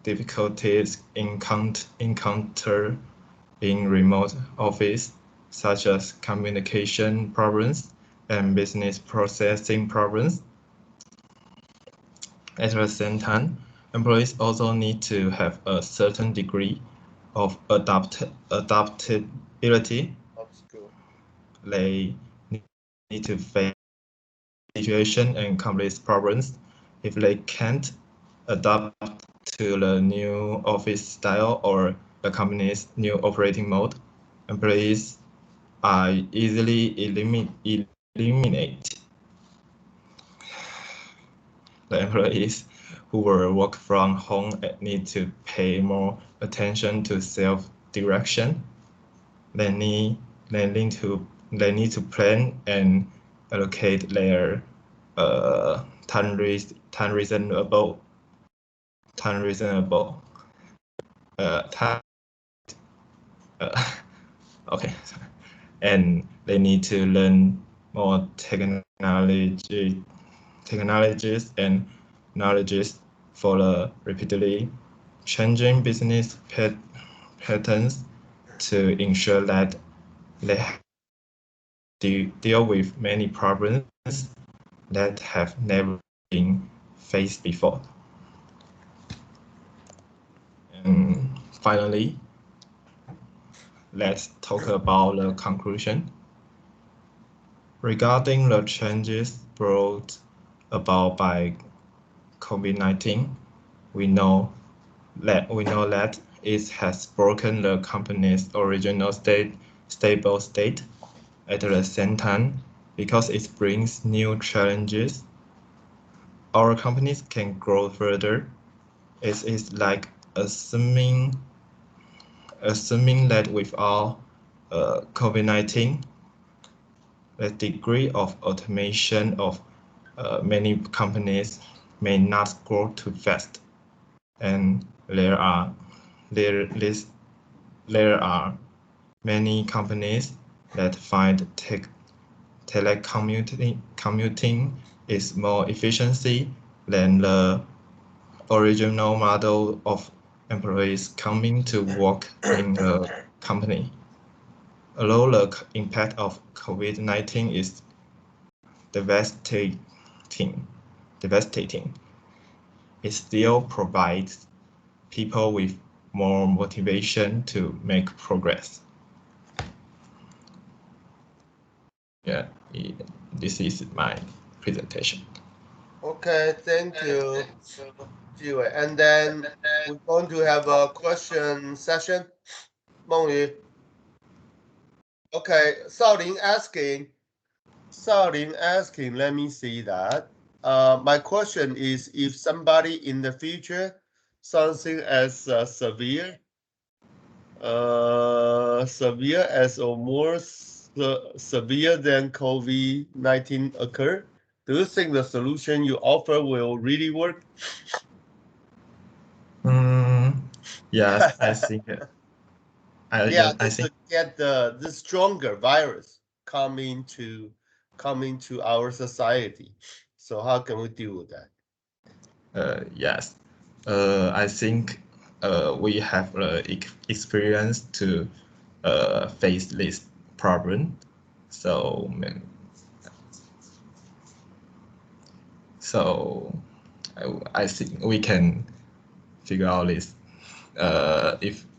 G: difficulties encountered in remote office, such as communication problems and business processing problems. At the same time, employees also need to have a certain degree of adaptability. They need to face situation and complex problems. If they can't adapt to the new office style or the company's new operating mode, employees are easily eliminated. The employees who will work from home need to pay more attention to self-direction. They need to plan and allocate their time reasonable. Okay, and they need to learn more technologies and knowledges for the repeatedly changing business patterns to ensure that they deal with many problems that have never been faced before. And finally, let's talk about the conclusion. Regarding the changes brought about by COVID-19, we know that it has broken the company's original stable state. At the same time, because it brings new challenges, our companies can grow further. It is like assuming that without COVID-19, the degree of automation of many companies may not grow too fast, and there are many companies that find telecommuting is more efficiency than the original model of employees coming to work in a company. although the impact of COVID-19 is devastating, it still provides people with more motivation to make progress. Yeah, this is my presentation.
A: Okay, thank you, Jiwei. And then we're going to have a question session. Mengyu. Okay, Shaolin asking, let me see that. My question is, if somebody in the future, something as severe as or more severe than COVID-19 occur, do you think the solution you offer will really work?
G: Yes, I think.
A: Yeah,
G: I
A: just
G: think.
A: to get the stronger virus coming to our society. So how can we deal with that?
G: Yes, I think we have the experience to face this problem. So I think we can figure out this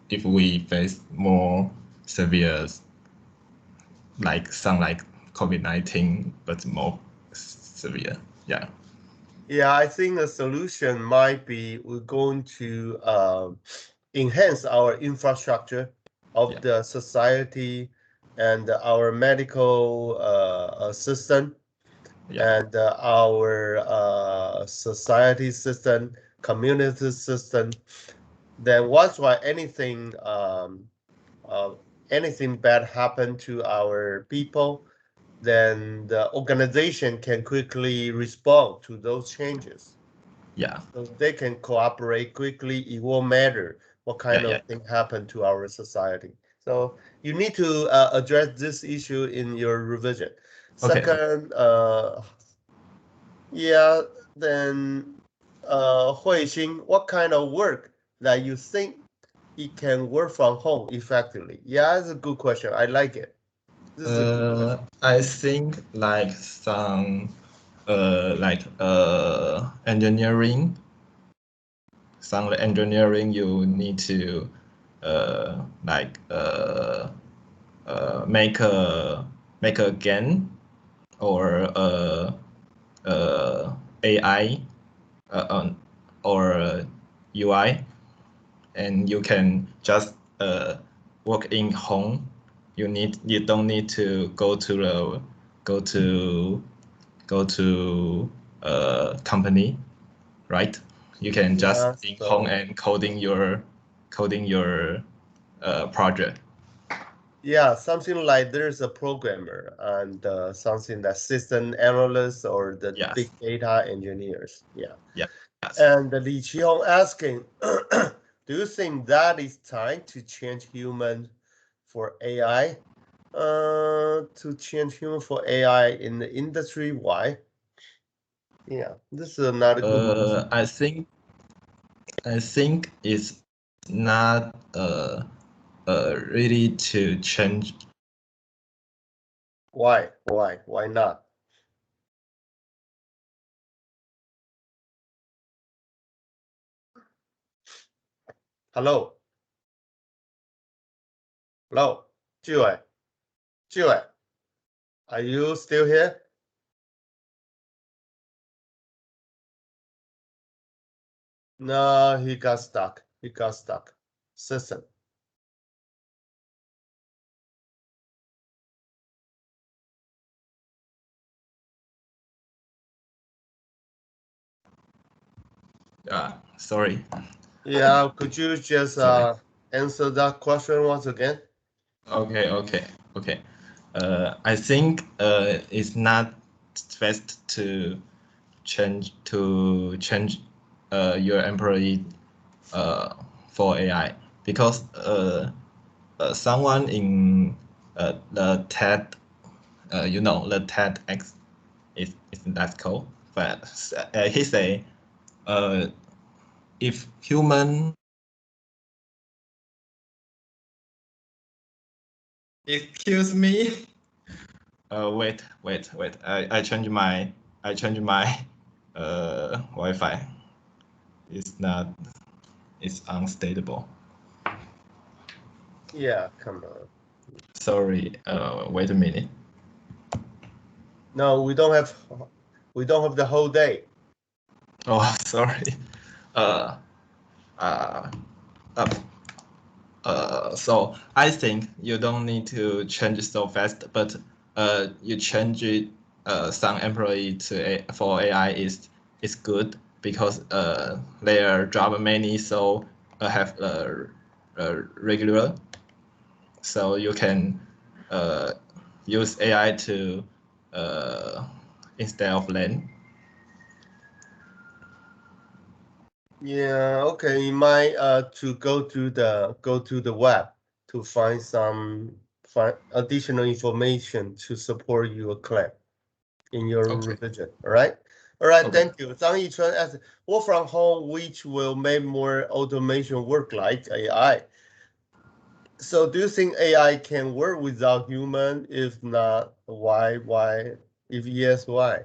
G: if we face more severe like COVID-19, but more severe. Yeah.
A: Yeah, I think the solution might be we're going to enhance our infrastructure of the society and our medical system and our society system, community system. Then once anything bad happen to our people, then the organization can quickly respond to those changes.
G: Yeah.
A: So they can cooperate quickly. It won't matter what kind of thing happened to our society. So you need to address this issue in your revision.
G: Okay.
A: Second, yeah, then Huixing, what kind of work that you think it can work from home effectively? Yeah, it's a good question. I like it. This is a good question.
G: I think like some engineering. Some engineering you need to make a game or AI or UI, and you can just work in home. You don't need to go to company, right? You can just in home and coding your project.
A: Yeah, something like there's a programmer and something that system analysts or the big data engineers. Yeah.
G: Yeah.
A: And Li Qihong asking, do you think that is time to change human for AI? To change human for AI in the industry? Why? Yeah, this is another good one.
G: I think it's not really to change.
A: Why? Why not? Hello. 志伟, are you still here? No, he got stuck. System.
G: Sorry.
A: Yeah, could you just answer that question once again?
G: Okay. I think it's not best to change your employee for AI because someone in the TED, the TEDx is that cool, but he say if human Excuse me. Wait. I change my Wi-Fi. It's unstable.
A: Yeah, come on.
G: Sorry. Wait a minute.
A: No, we don't have the whole day.
G: Oh, sorry. So I think you don't need to change so fast, but you change it, some employee for AI is good because their job many so have regular, so you can use AI to instead of learn.
A: Yeah, okay. You might to go to the web to find additional information to support your claim in your
G: Okay.
A: revision. All right. All right.
G: Okay.
A: Thank you. Zhang Yichun asks, work from home, which will make more automation work like AI. So do you think AI can work without human? If not, why? Why? If yes, why?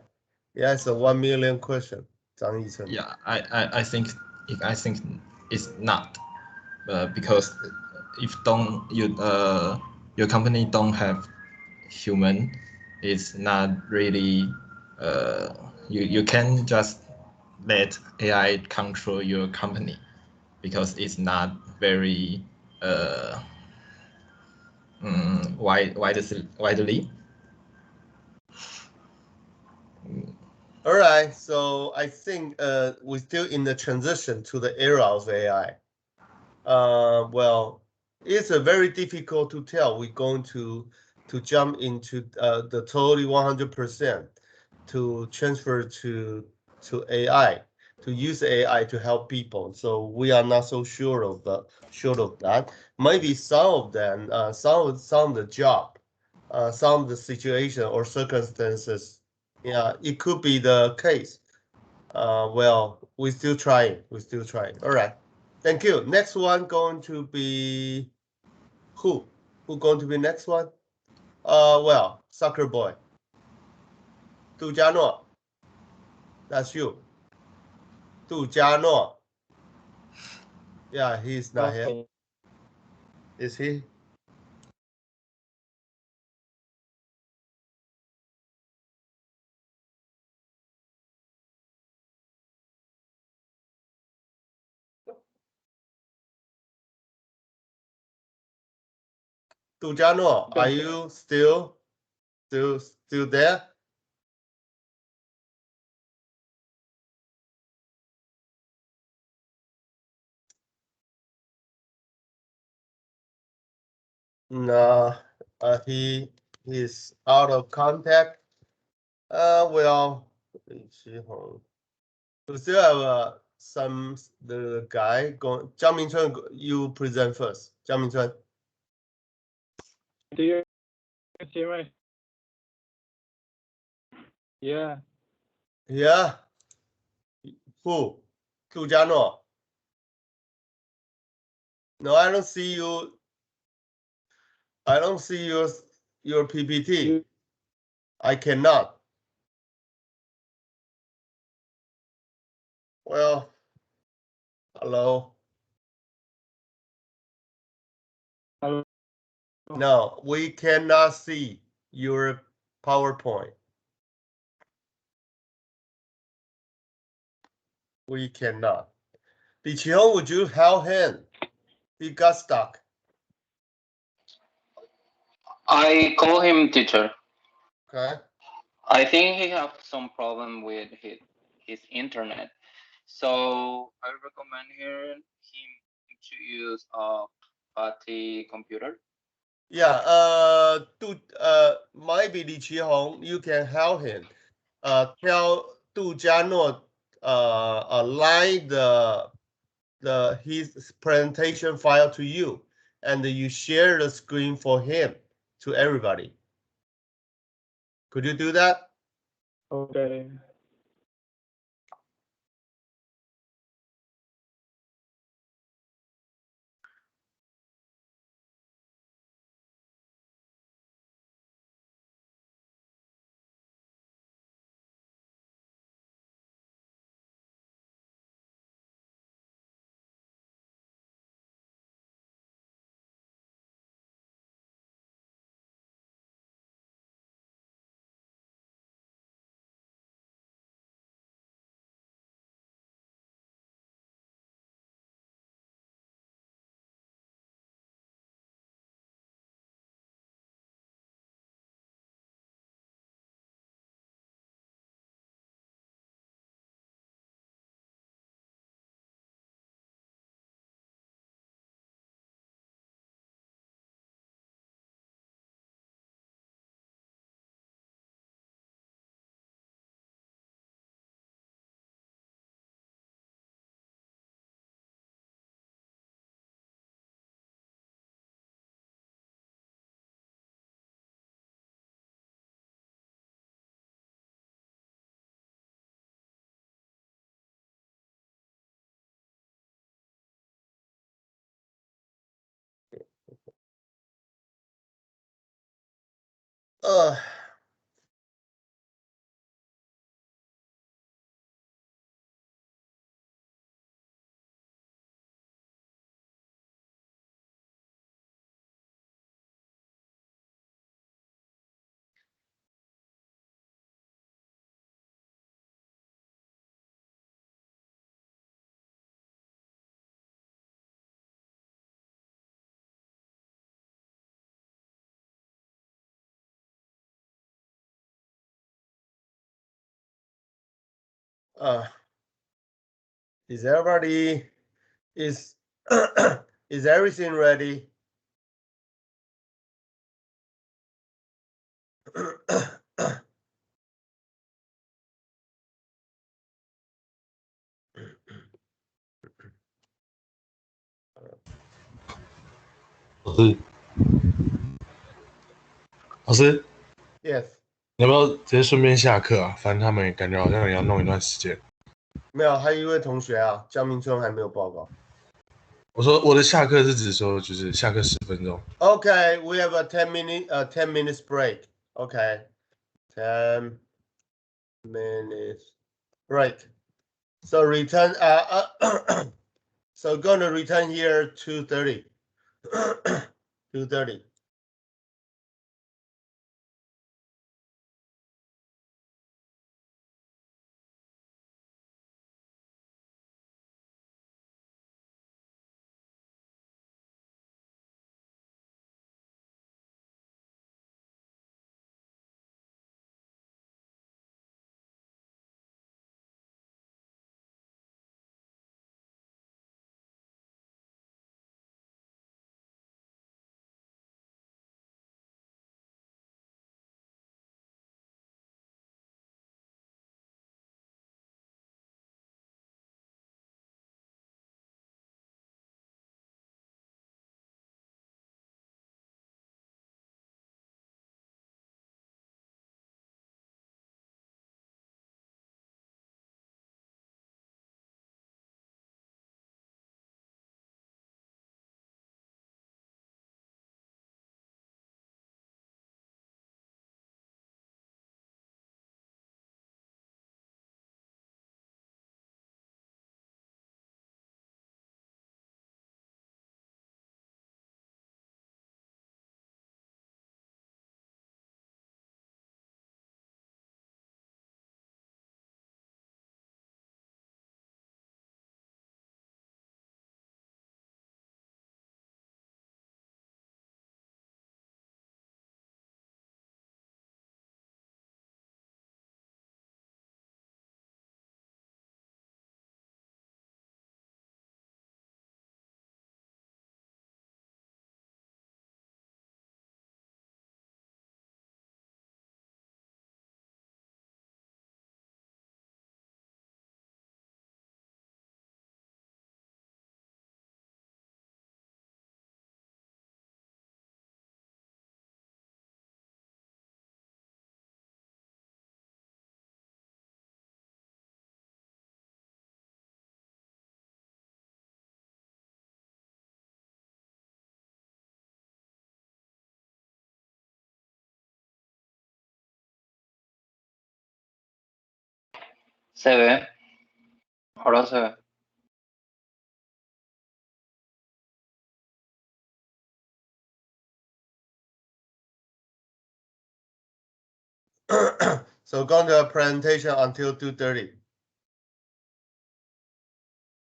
A: Yeah, it's a 1 million question. Zhang Yichun.
G: Yeah, I think it's not, because if your company don't have human, it's not really, you can just let AI control your company because it's not very widely.
A: All right, so I think we're still in the transition to the era of AI. Well, it's a very difficult to tell. We're going to jump into the totally 100% to transfer to AI, to use AI to help people. So we are not so sure of that. Maybe some of them, some of the job, some of the situation or circumstances, yeah, it could be the case. Well, we're still trying. All right. Thank you. Next one going to be who? Who going to be next one? Well, soccer boy. Du Jiano. That's you. Du Jiano. Yeah, he's not here.
F: Okay.
A: Is he? Du Jiano, are you still there? No, he is out of contact. Well, we still have the guy going. Jiang Mingchun, you present first. Jiang Mingchun.
F: Do you see my? Yeah.
A: Yeah. Who? Du Jiano. No, I don't see you. I don't see your PPT. I cannot. Well, hello.
F: Hello.
A: No, we cannot see your PowerPoint. We cannot. Li Qihong, would you help him? He got stuck.
C: I call him teacher.
A: Okay.
C: I think he have some problem with his internet. So I recommend him to use a party computer.
A: Yeah, maybe Li Qihong, you can help him. Tell Du Jiano, align his presentation file to you, and you share the screen for him to everybody. Could you do that?
F: Okay.
A: Uh, is everybody is is everything ready?
H: 老师，
A: Yes.
H: 你要不要直接顺便下课啊？反正他们也感觉好像也要弄一段时间。
A: 没有，还有一位同学啊，江明春还没有报告。
H: 我说我的下课是指说就是下课10分钟。
A: Okay, we have a 10 minutes break. Okay, 10 minutes break. So return. So gonna return here 2:30. 2:30.
C: ¿Se ve? Ahora se ve.
A: So going to a presentation until 2:30.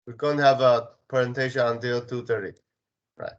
A: We're going to have a presentation until 2:30. Right.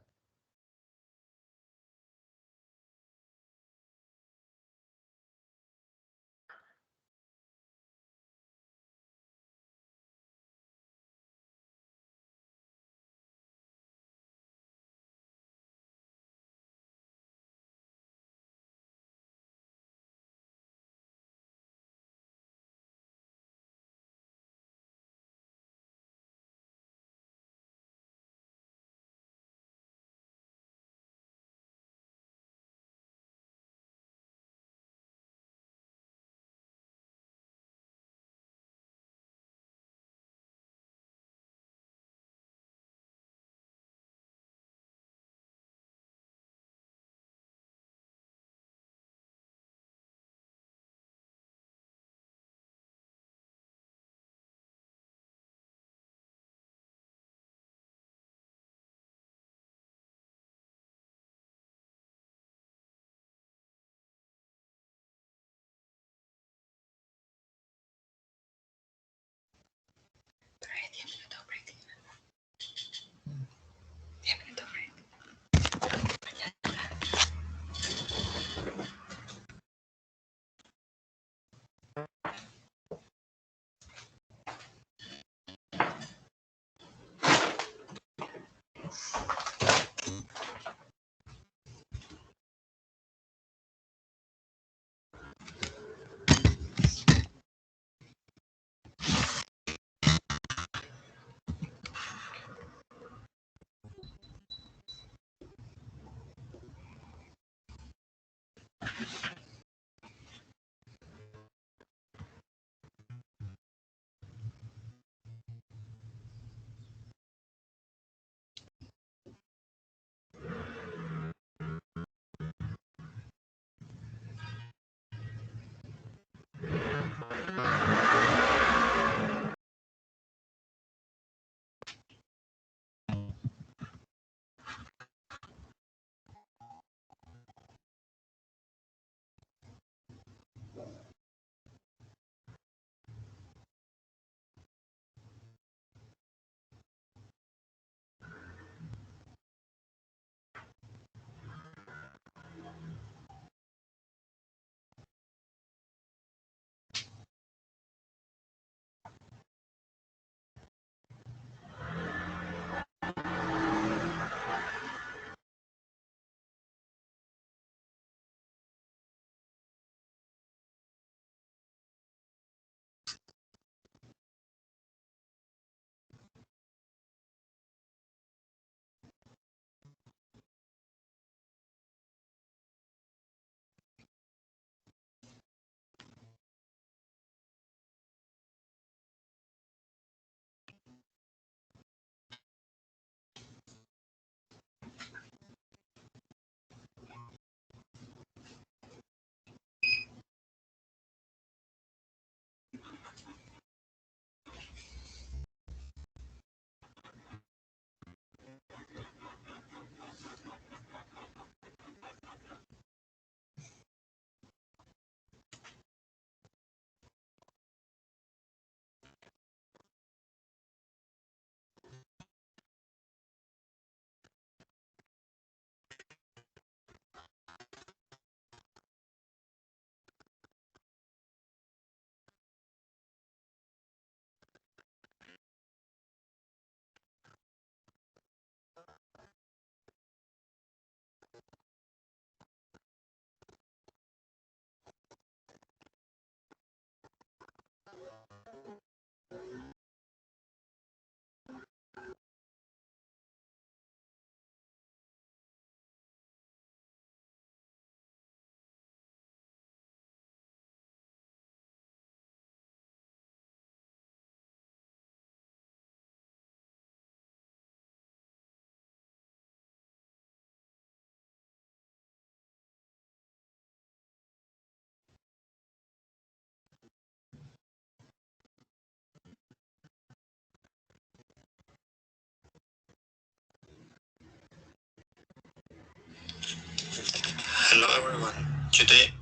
G: Hello everyone. Today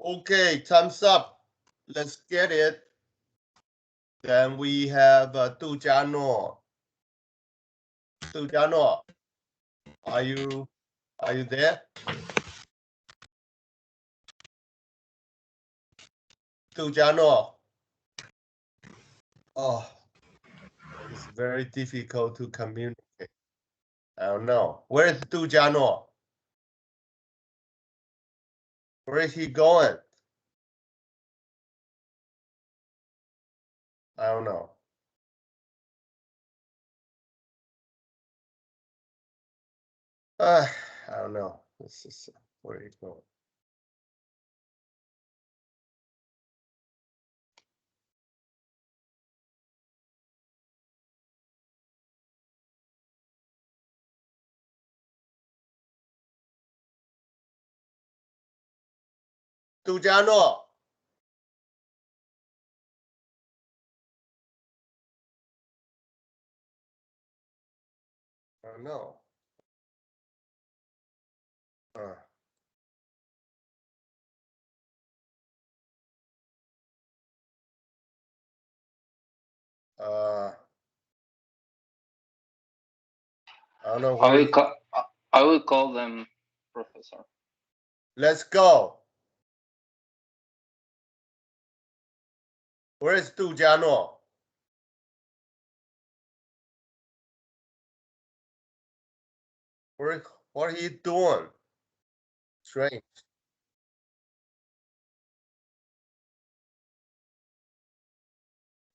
A: Okay, time's up. Let's get it. Then we have Du Jiano. Du Jiano, are you there? Du Jiano. Oh, it's very difficult to communicate. I don't know. Where is Du Jiano? Where is he going? I don't know. I don't know. This is where he's going. Du Jiano. I don't know. I don't know.
C: I will call them, Professor.
A: Let's go. Where is Du Jiano? What are you doing? Strange.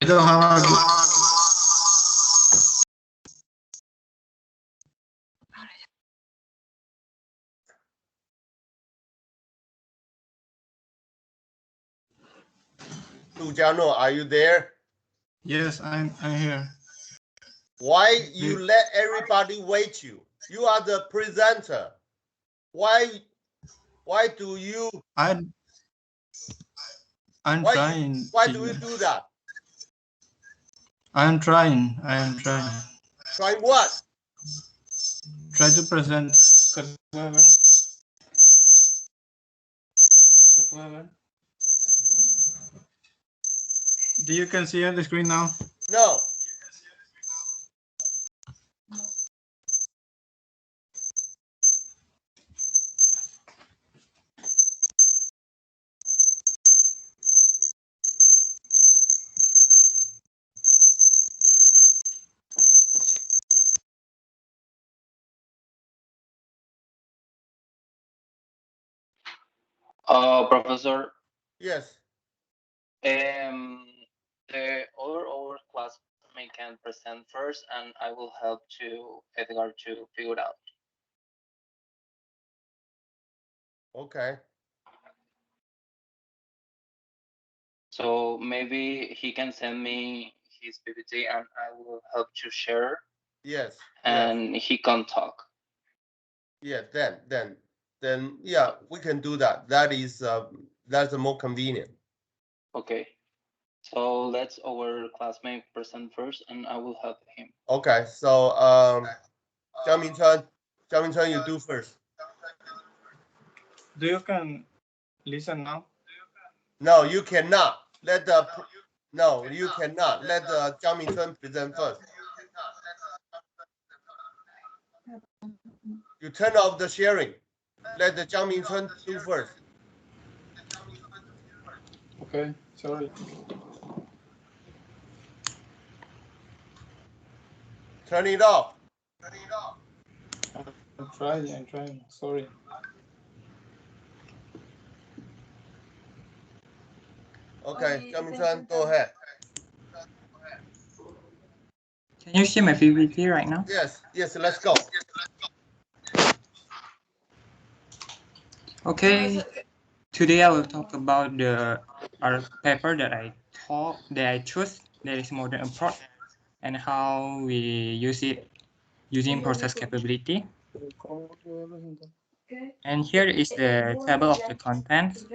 G: I don't have
A: Du Jiano, are you there?
G: Yes, I'm here.
A: Why you let everybody wait you? You are the presenter. Why do you
G: I'm
A: why
G: trying.
A: do you do that?
I: I am trying.
A: Trying what?
I: Try to present. Do you can see on the screen now?
A: No.
C: Professor,
A: Yes.
C: The other classmate can present first, and I will help to Edgar to figure it out.
A: Okay.
C: So maybe he can send me his PPT, and I will help to share.
A: Yes.
C: And he can talk.
A: Yeah. Then yeah, we can do that. That's more convenient.
C: Okay. So let's our classmate present first, and I will help him.
A: Okay. So Jiang Mingchuan, you do first.
I: Do you can listen now?
A: No, you cannot. You cannot. Let the Jiang Mingchuan present first. You turn off the sharing. Let the Jiang Mingchuan do first.
F: Okay, sorry.
A: Turn it off.
F: I'm trying. Sorry.
A: Okay, Jiang Mingchuan, go ahead.
J: Can you see my PPT right now?
A: Yes, let's go.
J: Okay, today I will talk about our paper that I chose, that is modern approach, and how we use it using process capability. And here is the table of the contents.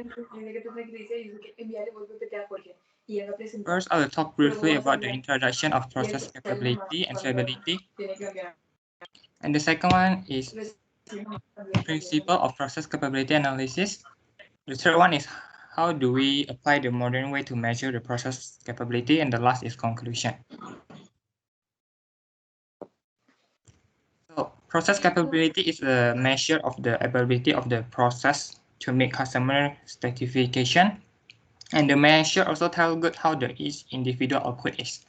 J: First, I will talk briefly about the introduction of process capability and stability. And the second one is principle of process capability analysis. The third one is how do we apply the modern way to measure the process capability, and the last is conclusion. So process capability is a measure of the ability of the process to meet customer specification, and the measure also tells good how the each individual output is.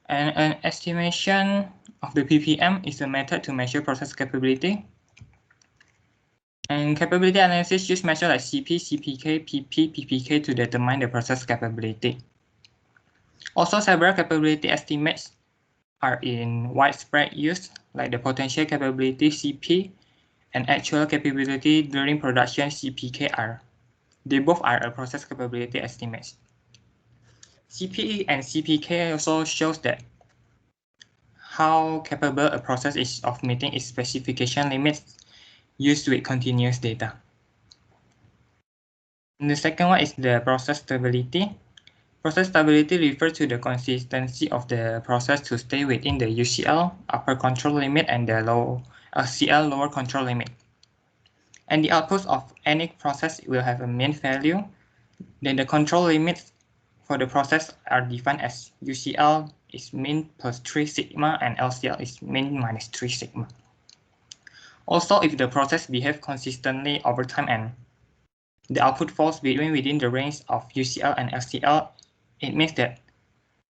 J: And an estimation of the PPM is a method to measure process capability. And capability analysis use measures like CP, CPK, PP, PPK to determine the process capability. Also, several capability estimates are in widespread use, like the potential capability CP and actual capability during production CPK. They both are a process capability estimates. CPE and CPK also shows that how capable a process is of meeting its specification limits used with continuous data. And the second one is the process stability. Process stability refers to the consistency of the process to stay within the UCL upper control limit and the LCL lower control limit. And the outputs of any process will have a mean value. Then the control limits for the process are defined as UCL is mean plus 3 sigma and LCL is mean minus 3 sigma. Also, if the process behaves consistently over time and the output falls within the range of UCL and LCL, it means that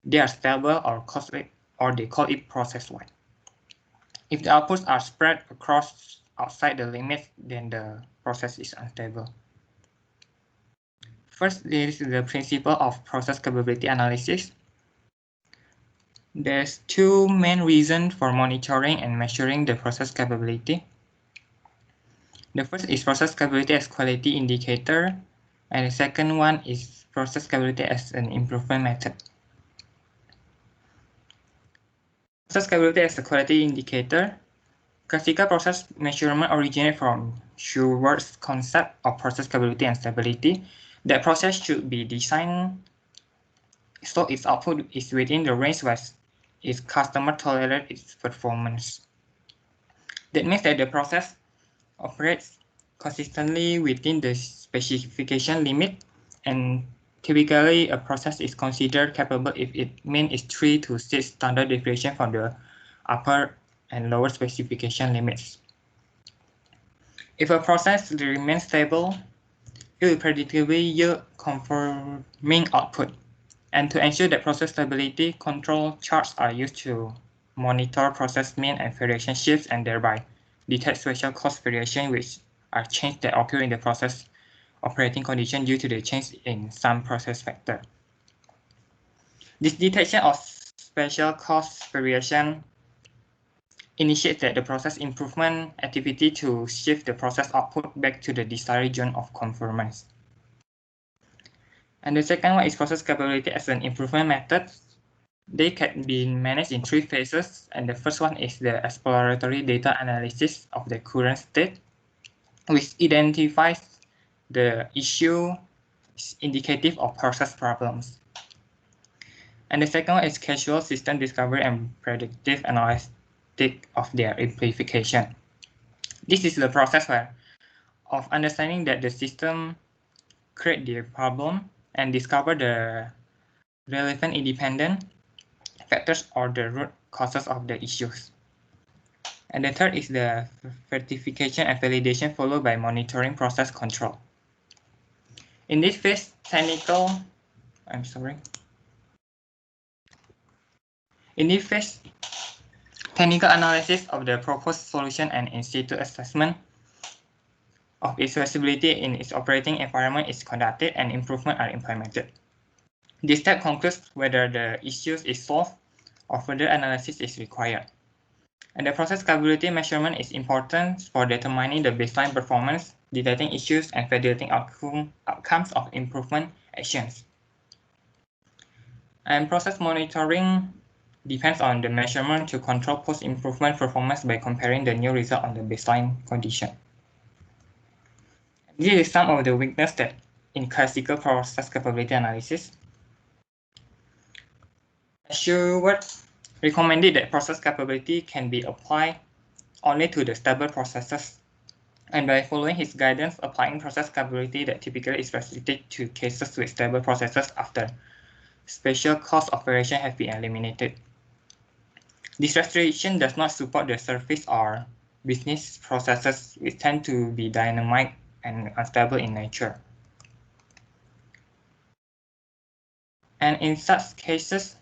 J: they are stable or they call it process-wide. If the outputs are spread across outside the limits, then the process is unstable. First, there is the principle of process capability analysis. There's two main reasons for monitoring and measuring the process capability. The first is process capability as quality indicator, and the second one is process capability as an improvement method. Process capability as a quality indicator. Classical process measurement originates from Schwartz's concept of process capability and stability. That process should be designed so its output is within the range where its customer tolerates its performance. That means that the process operates consistently within the specification limit, and typically a process is considered capable if it meets 3 to 6 standard deviation from the upper and lower specification limits. If a process remains stable, it will predictably yield conforming output. And to ensure that process stability, control charts are used to monitor process mean and variation shifts and thereby detect special cost variation which are changes that occur in the process operating condition due to the change in some process factor. This detection of special cost variation initiates the process improvement activity to shift the process output back to the desired zone of conformance. And the second one is process capability as an improvement method. They can be managed in 3 phases, and the first one is the exploratory data analysis of the current state, which identifies the issue indicative of process problems. And the second one is casual system discovery and predictive analysis of their amplification. This is the process of understanding that the system create the problem and discover the relevant independent factors or the root causes of the issues. And the third is the verification and validation followed by monitoring process control. In this phase, technical analysis of the proposed solution and in-situ assessment of its feasibility in its operating environment is conducted and improvements are implemented. This step concludes whether the issues is solved or further analysis is required. And the process capability measurement is important for determining the baseline performance, detecting issues, and validating outcomes of improvement actions. And process monitoring depends on the measurement to control post-improvement performance by comparing the new result on the baseline condition. This is some of the weaknesses that in classical process capability analysis. Stewart recommended that process capability can be applied only to the stable processes, and by following his guidance, applying process capability that typically is restricted to cases with stable processes after special cost operation have been eliminated. This restriction does not support the service or business processes which tend to be dynamic and unstable in nature. And in such cases,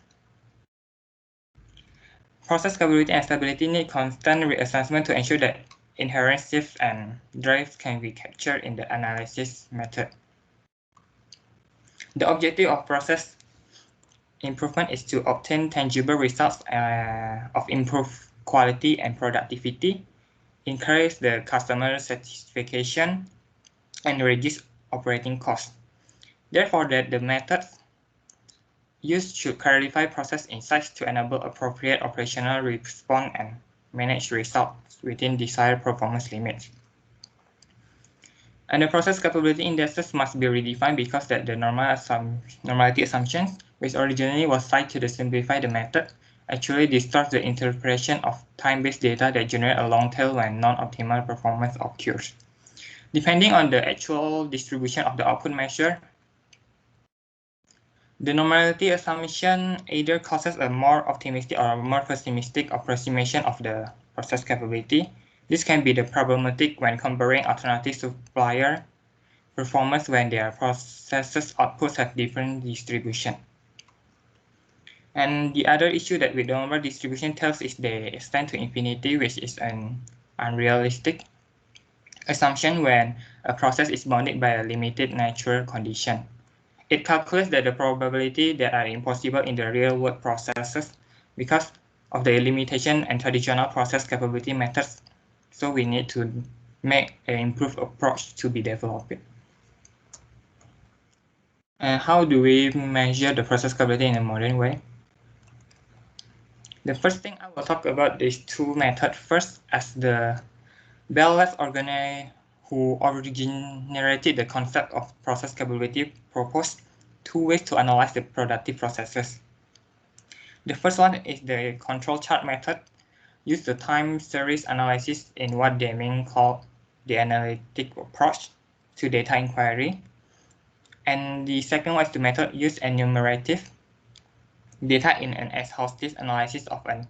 J: process capability and stability need constant reassessment to ensure that inherent shifts and drives can be captured in the analysis method. The objective of process improvement is to obtain tangible results of improved quality and productivity, increase the customer satisfaction, and reduce operating costs. Therefore, the methods used should clarify process insights to enable appropriate operational response and manage results within desired performance limits. And the process capability indexes must be redefined because that the normality assumptions, which originally was cited to simplify the method, actually distorts the interpretation of time-based data that generate a long tail when non-optimal performance occurs. Depending on the actual distribution of the output measure, the normality assumption either causes a more optimistic or a more pessimistic approximation of the process capability. This can be the problematic when comparing alternative supplier performance when their processes outputs have different distribution. And the other issue that with the normal distribution tells is they extend to infinity, which is an unrealistic assumption when a process is bounded by a limited natural condition. It calculates that the probability that are impossible in the real-world processes because of the limitation and traditional process capability methods. So we need to make an improved approach to be developed. And how do we measure the process capability in a modern way? The first thing I will talk about is 2 methods. First, as the Bell-Labs who originated the concept of process capability proposed two ways to analyze the productive processes. The first one is the control chart method. Use the time series analysis in what Deming called the analytic approach to data inquiry. And the second one is the method use enumerative data in an exhaustive analysis of an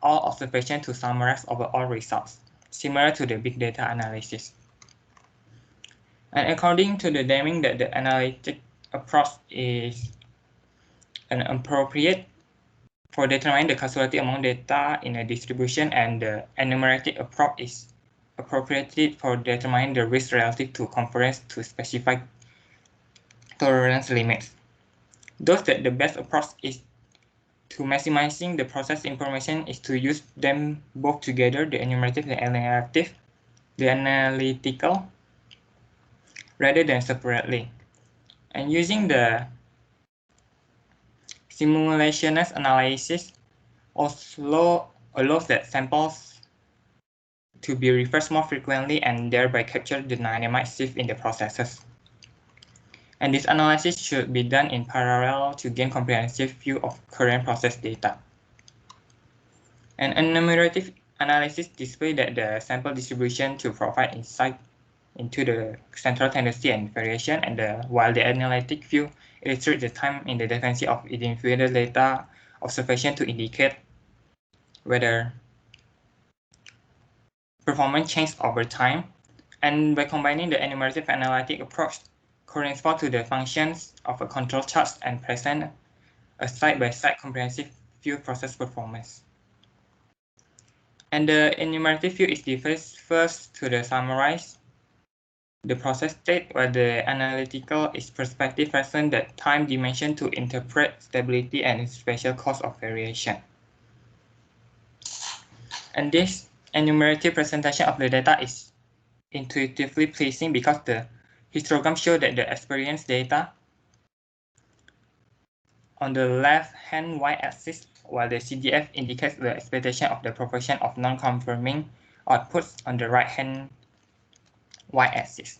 J: all observation to summarize overall results, similar to the big data analysis. And according to the Deming, that the analytic approach is an appropriate for determining the causality among data in a distribution, and the enumerative approach is appropriate for determining the risk relative to convergence to specific tolerance limits. Thus, that the best approach is to maximizing the process information is to use them both together, the enumerative and the analytical, rather than separately. And using the simulationist analysis also allows that samples to be refreshed more frequently and thereby capture the dynamic shift in the processes. And this analysis should be done in parallel to gain comprehensive view of current process data. And enumerative analysis displays that the sample distribution to provide insight into the central tendency and variation, and while the analytic view illustrates the time in the dependency of individual data observation to indicate whether performance changes over time. And by combining the enumerative analytic approach correspond to the functions of a control chart and present a side-by-side comprehensive view process performance. And the enumerative view is differs first to the summarize the process state, while the analytical is perspective present that time dimension to interpret stability and spatial cause of variation. And this enumerative presentation of the data is intuitively pleasing because the histogram shows that the experience data on the left-hand y-axis, while the CDF indicates the expectation of the proportion of non-conforming outputs on the right-hand y-axis.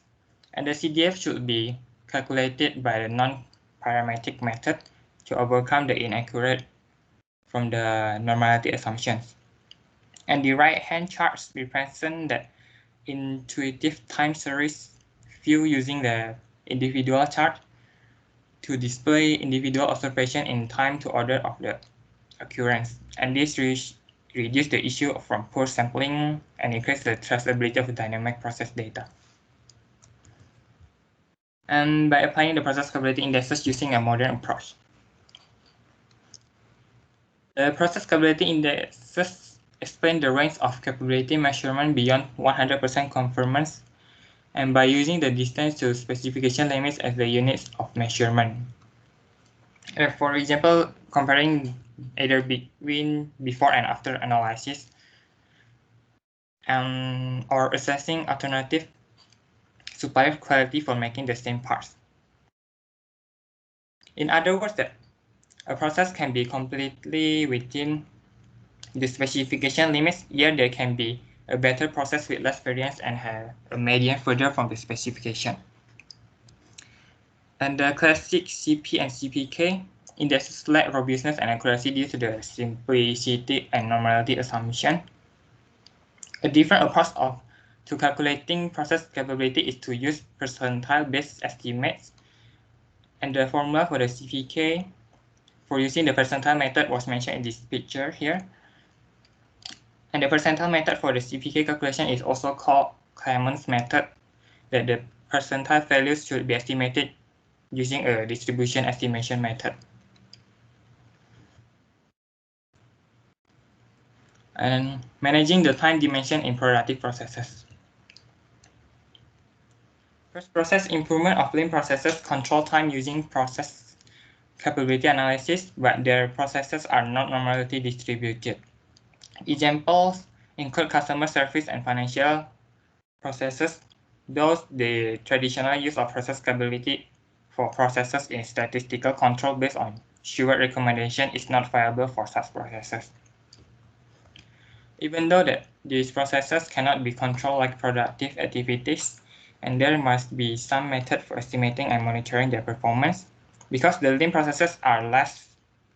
J: And the CDF should be calculated by the non-parametric method to overcome the inaccurate from the normality assumptions. And the right-hand charts represent the intuitive time series view using the individual chart to display individual observation in time to order of the occurrence. And this reduces the issue from poor sampling and increase the traceability of the dynamic process data. And by applying the process capability indexes using a modern approach. The process capability indexes explain the range of capability measurement beyond 100% conformance, and by using the distance to specification limits as the units of measurement. For example, comparing either between before and after analysis, or assessing alternative supplier quality for making the same parts. In other words, that a process can be completely within the specification limits, yet there can be a better process with less variance and have a median further from the specification. And the classic CP and CPK indexes lack robustness and accuracy due to the simplicity and normality assumption. A different approach to calculating process capability is to use percentile-based estimates. And the formula for the CPK for using the percentile method was mentioned in this picture here. And the percentile method for the CPK calculation is also called Clemens method, that the percentile values should be estimated using a distribution estimation method. And managing the time dimension in productive processes. First, process improvement of lean processes control time using process capability analysis, but their processes are not normally distributed. Examples include customer service and financial processes, those the traditional use of process capability for processes in statistical control based on Stewart recommendation is not viable for such processes. Even though that these processes cannot be controlled like productive activities, and there must be some method for estimating and monitoring their performance, because the lean processes are less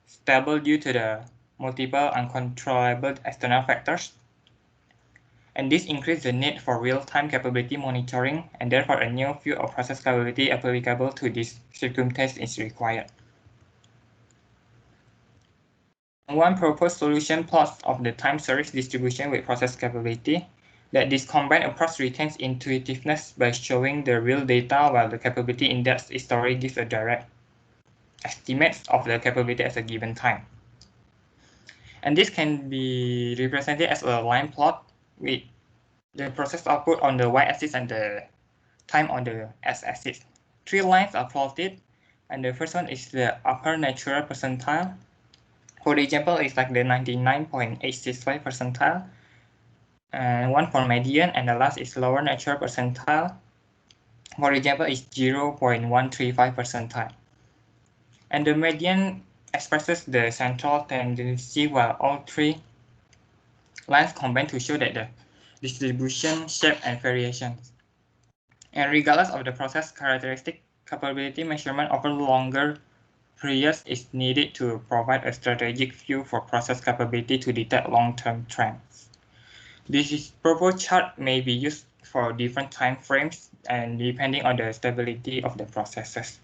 J: stable due to the multiple uncontrollable external factors. And this increases the need for real-time capability monitoring, and therefore a new view of process capability applicable to this circumstance is required. One proposed solution plots of the time series distribution with process capability, that this combined approach retains intuitiveness by showing the real data, while the capability index story gives a direct estimate of the capability at a given time. And this can be represented as a line plot with the process output on the y-axis and the time on the x-axis. 3 lines are plotted, and the first one is the upper natural percentile. For example, it's like the 99.865 percentile, and one for median, and the last is lower natural percentile. For example, is 0.135 percentile. And the median expresses the central tendency, while all 3 lines combine to show that the distribution, shape, and variations. And regardless of the process characteristic, capability measurement over longer periods is needed to provide a strategic view for process capability to detect long-term trends. This proposed chart may be used for different time frames and depending on the stability of the processes.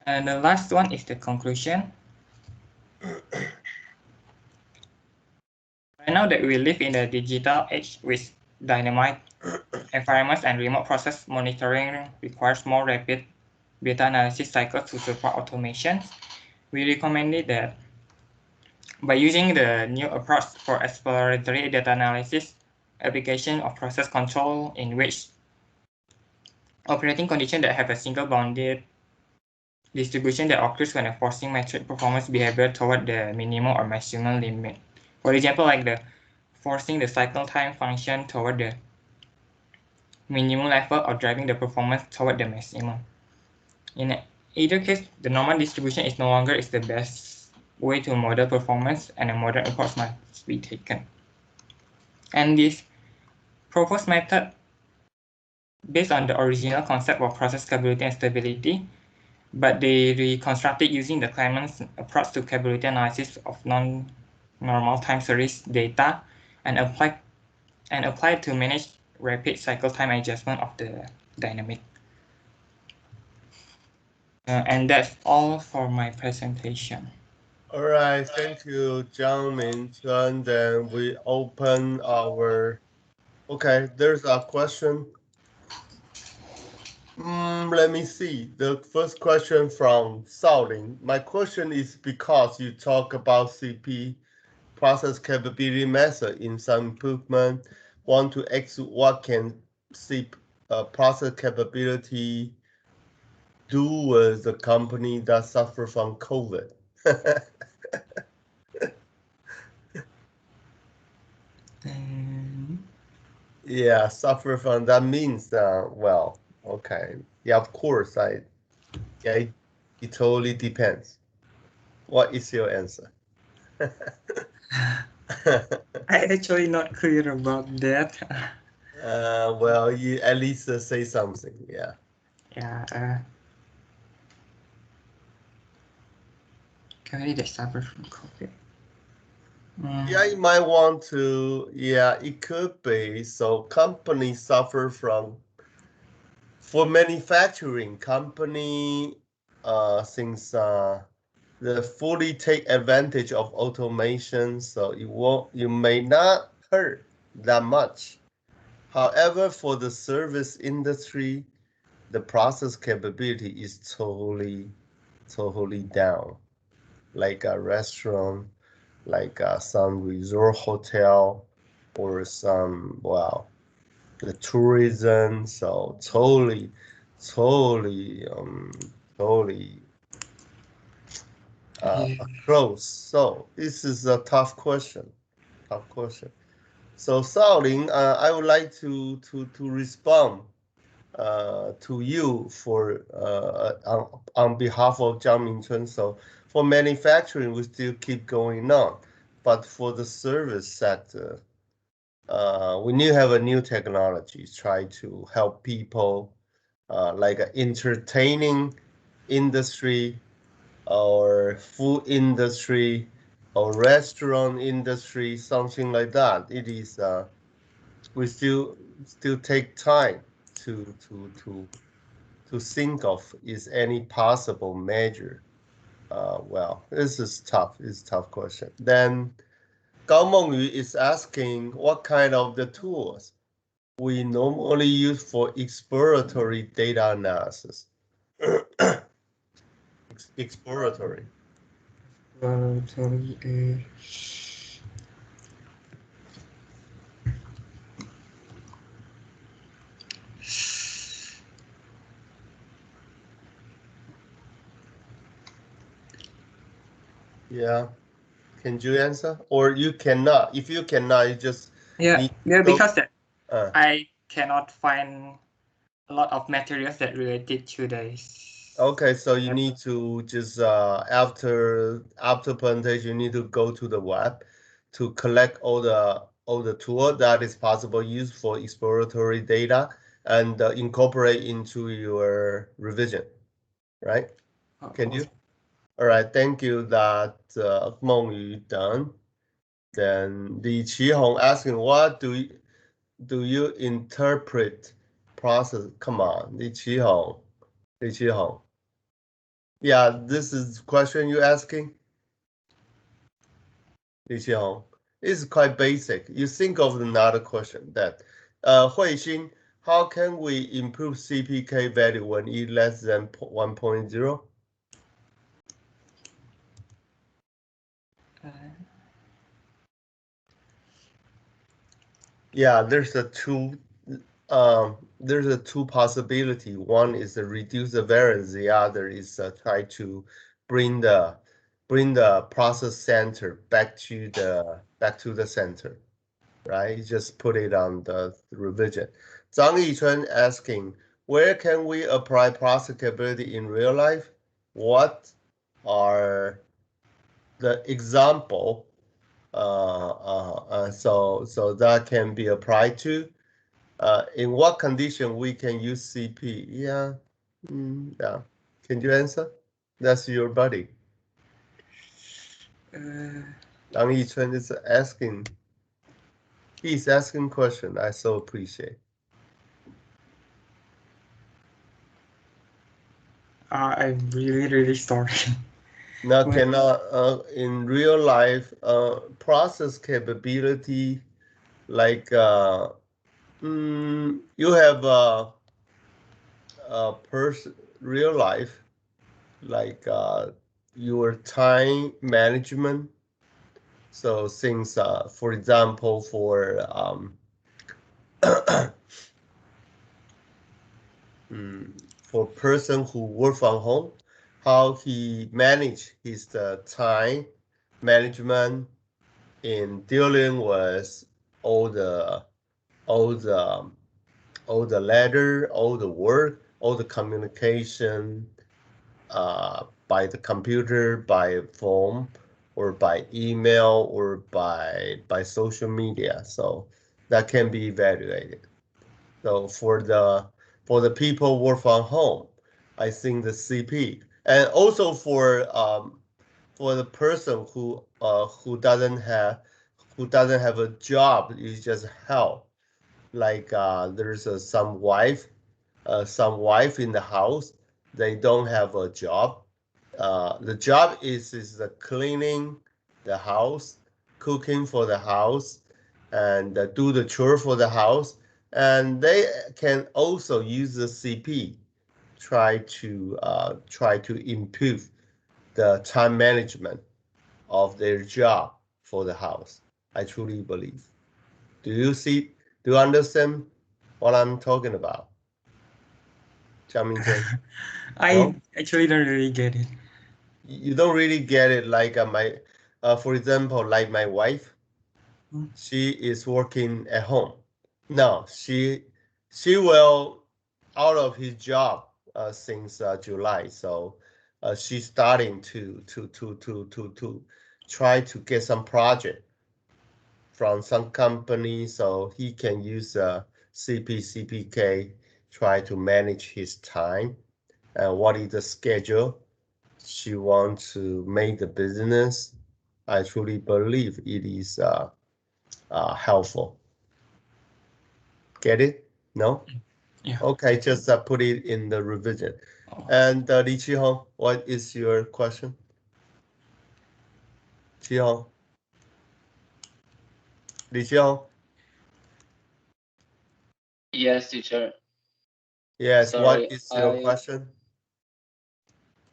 J: And the last one is the conclusion. Right now that we live in a digital age with dynamic environments and remote process monitoring requires more rapid data analysis cycles to support automation, we recommended that by using the new approach for exploratory data analysis, application of process control in which operating conditions that have a single bounded distribution that occurs when forcing metric performance behavior toward the minimum or maximum limit. For example, like the forcing the cycle time function toward the minimum level or driving the performance toward the maximum. In either case, the normal distribution is no longer the best way to model performance, and a modern approach must be taken. And this proposed method, based on the original concept of process capability and stability, but they reconstructed using the Clemens approach to capability analysis of non-normal time series data and applied to manage rapid cycle time adjustment of the dynamic. And that's all for my presentation.
A: All right, thank you, Zhang Minchun. Then we open our. Okay, there's a question. Let me see. The first question from Shaolin. My question is because you talk about CP process capability method in some improvement. Want to ask what can CP process capability do with the company that suffer from COVID? Yeah, suffer from that means well, okay, yeah, of course, yeah, it totally depends. What is your answer?
J: I actually not clear about that.
A: Well, you at least say something, yeah.
J: Yeah. Company that suffer from COVID.
A: Yeah, you might want to. Yeah, it could be. So companies suffer from. For manufacturing company, since they fully take advantage of automation, so you may not hurt that much. However, for the service industry, the process capability is totally down. Like a restaurant, like some resort hotel, or some, well, the tourism, so totally close. So this is a tough question. So Shaolin, I would like to respond to you for on behalf of Zhang Minchun. So for manufacturing, we still keep going on, but for the service sector, we need to have a new technology, try to help people like an entertaining industry or food industry or restaurant industry, something like that. It is we still take time to think of is any possible measure. Well, this is tough. It's a tough question. Then Gao Mengyu is asking what kind of the tools we normally use for exploratory data analysis. Exploratory. Yeah. Can you answer? Or you cannot. If you cannot, you just need to
J: because that I cannot find a lot of materials that related to this.
A: Okay, so you need to just after presentation, you need to go to the web to collect all the tool that is possible use for exploratory data and incorporate into your revision, right? Can you? All right, thank you. That Meng Yu done. Then Li Qihong asking, what do you interpret process? Come on, Li Qihong. Yeah, this is the question you're asking. Li Qihong. It's quite basic. You think of another question that Huixin, how can we improve CPK value when e less than 1.0? Yeah, there's a two possibility. One is to reduce the variance. The other is try to bring the process center back to the center, right? You just put it on the revision. Zhang Yichuan asking, where can we apply process capability in real life? What are the example? So that can be applied to. In what condition we can use CP? Yeah, yeah. Can you answer? That's your buddy. Yang Yichuan is asking. He's asking question. I so appreciate.
J: I'm really sorry.
A: Now, cannot in real life process capability like you have a person real life like your time management. So things for example for for person who work from home, how he manage his time management in dealing with all the letter, all the work, all the communication by the computer, by phone, or by email, or by social media. So that can be evaluated. So for the people work from home, I think the CP, and also for the person who doesn't have a job, is just help. Like there's some wife in the house, they don't have a job. The job is the cleaning the house, cooking for the house, and do the chore for the house. And they can also use the CP, try to improve the time management of their job for the house. I truly believe. Do you understand what I'm talking about?
J: I actually don't really get it.
A: You don't really get it, like for example, like my wife, she is working at home. Now she will out of his job since July, so she's starting to try to get some project from some company, so he can use CPK try to manage his time and what is the schedule she wants to make the business. I truly believe it is helpful. Get it? No?
J: Yeah.
A: Okay, just put it in the revision. And Li Qihong, what is your question? Qihong? Li Qihong?
C: Yes, teacher.
A: Yes,
C: Sorry,
A: what is your question?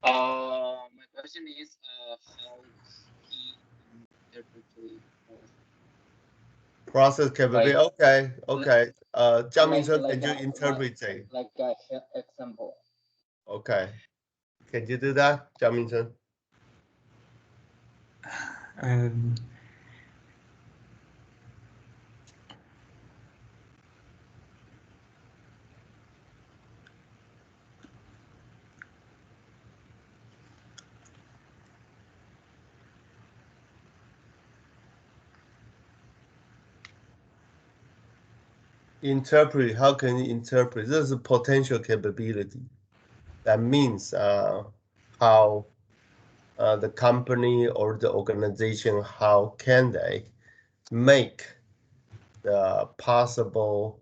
C: My question is how he interpreted
A: Process capability.
C: Like-
A: Okay. Jiang Mingcheng,
C: like
A: can you
C: a-
A: interpret it?
C: like an example.
A: Okay. Can you do that, Jiang Mingcheng? Interpret, how can you interpret? This is a potential capability. That means how the company or the organization, how can they make the possible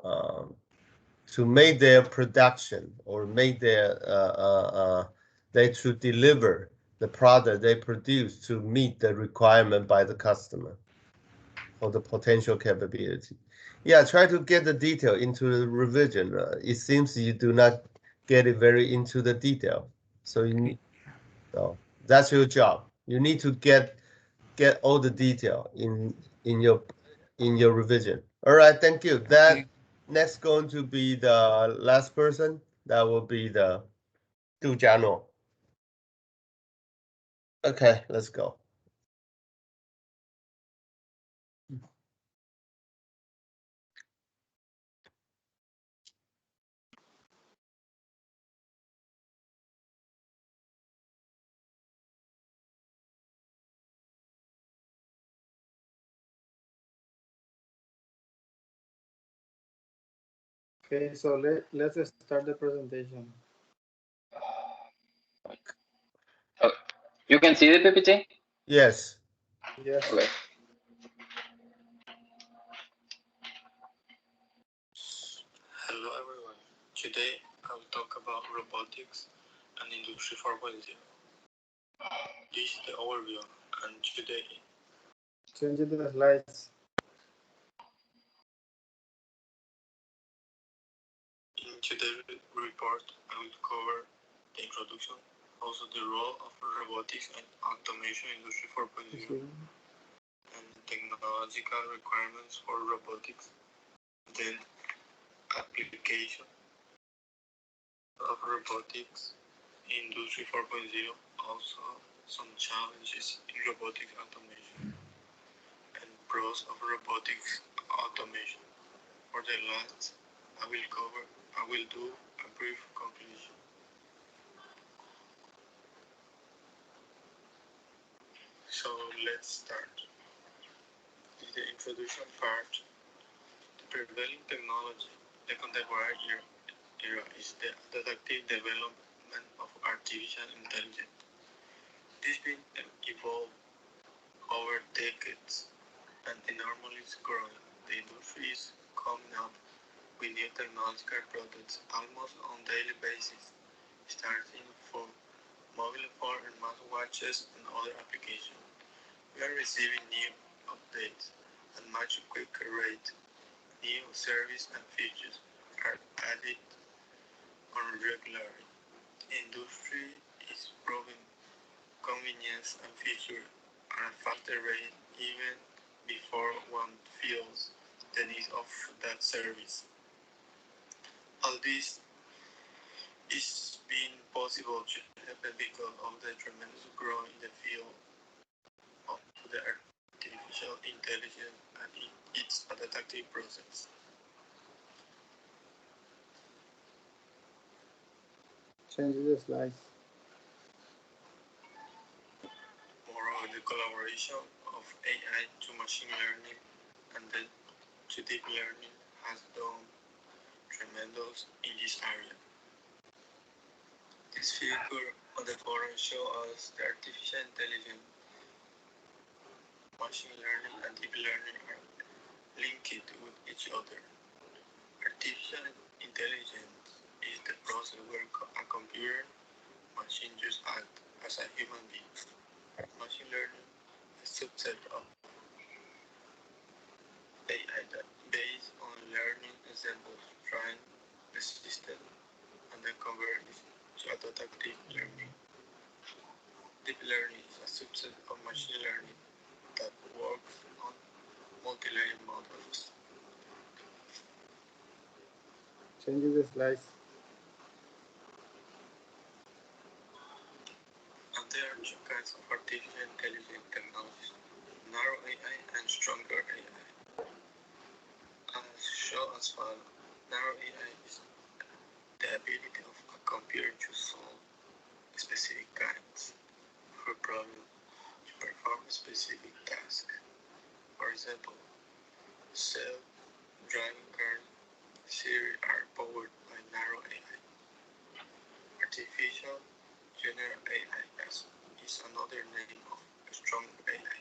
A: to make their production or make their they to deliver the product they produce to meet the requirement by the customer or the potential capability. Yeah, try to get the detail into the revision. It seems you do not get it very into the detail. So so that's your job. You need to get all the detail in your revision. All right, thank you. That next going to be the last person. That will be the Du Jiano. Okay, let's go.
F: Okay, so let's start the presentation.
C: Oh, you can see the PPT?
A: Yes.
F: Yes.
C: Okay.
K: Hello everyone. Today I will talk about robotics and Industry 4.0. This is the overview, and today
F: Change the slides.
K: in today's report I will cover the introduction, also the role of robotics and automation Industry 4.0, and technological requirements for robotics, then application of robotics in Industry 4.0, also some challenges in robotics automation, and pros of robotics automation. For the last, I will do a brief conclusion. So let's start. In the introduction part, the prevailing technology, the contemporary era is the adaptive development of artificial intelligence. This has been evolved over decades and enormously growing. The industry is coming up with new technological products almost on a daily basis, starting from mobile phone and smartwatches and other applications. We are receiving new updates at much quicker rate. New services and features are added on regularly. Industry is proving convenience and features at a faster rate even before one feels the need of that service. All this is being possible because of the tremendous growth in the field of the artificial intelligence and its adaptive process.
F: Change the slides.
K: Moreover, the collaboration of AI to machine learning and then to deep learning has done tremendous in this area. This figure on the bottom shows us the artificial intelligence, machine learning, and deep learning are linked with each other. Artificial intelligence is the process where a computer machine just act as a human being. Machine learning is a subset of AI that based on learning examples, train the system, and then convert it to adaptive learning. Deep learning is a subset of machine learning that works on multi-layer models.
F: Change the slides.
K: And there are two kinds of artificial intelligence technologies, narrow AI and stronger AI. As shown as follows, narrow AI is the ability of a computer to solve specific kinds of problems to perform a specific task. For example, self-driving cars series are powered by narrow AI. Artificial general AI is another name of strong AI.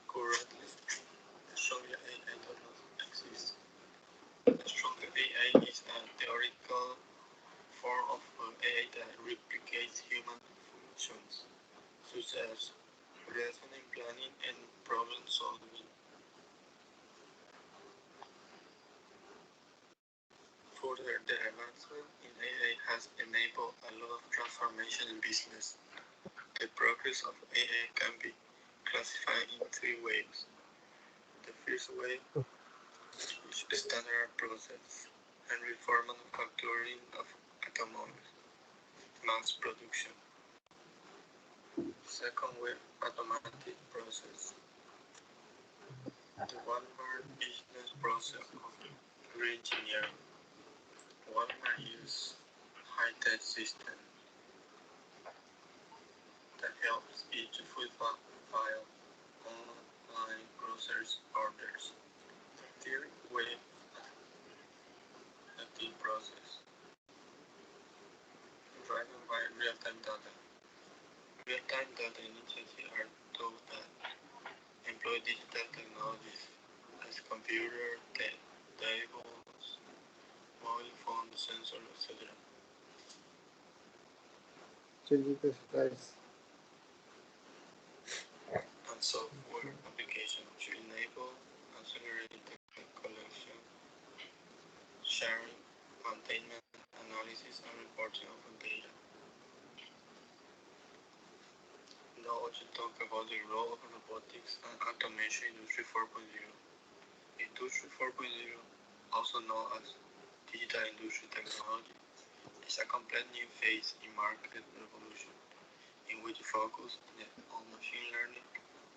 K: Currently, stronger AI does not exist. Stronger AI is a theoretical form of AI that replicates human functions, such as reasoning, planning, and problem solving. Further, the advancement in AI has enabled a lot of transformation in business. The progress of AI can be classified in three waves. The first wave is standard process and reform manufacturing of automobiles, mass production. Second wave, automatic process. The Walmart business process of re-engineering. Walmart uses high-tech system that helps it to fulfill online groceries orders. Third wave, active process, driven by real-time data. Real-time data initiatives are those that employ digital technologies as computer, tables, mobile phone, sensor, etc.
F: Change the slides.
K: And software application to enable accelerated collection, sharing, maintenance, analysis, and reporting of data. Now let's talk about the role of robotics and automation in Industry 4.0. Industry 4.0, also known as digital industry technology, is a complete new phase in market revolution in which focus on machine learning,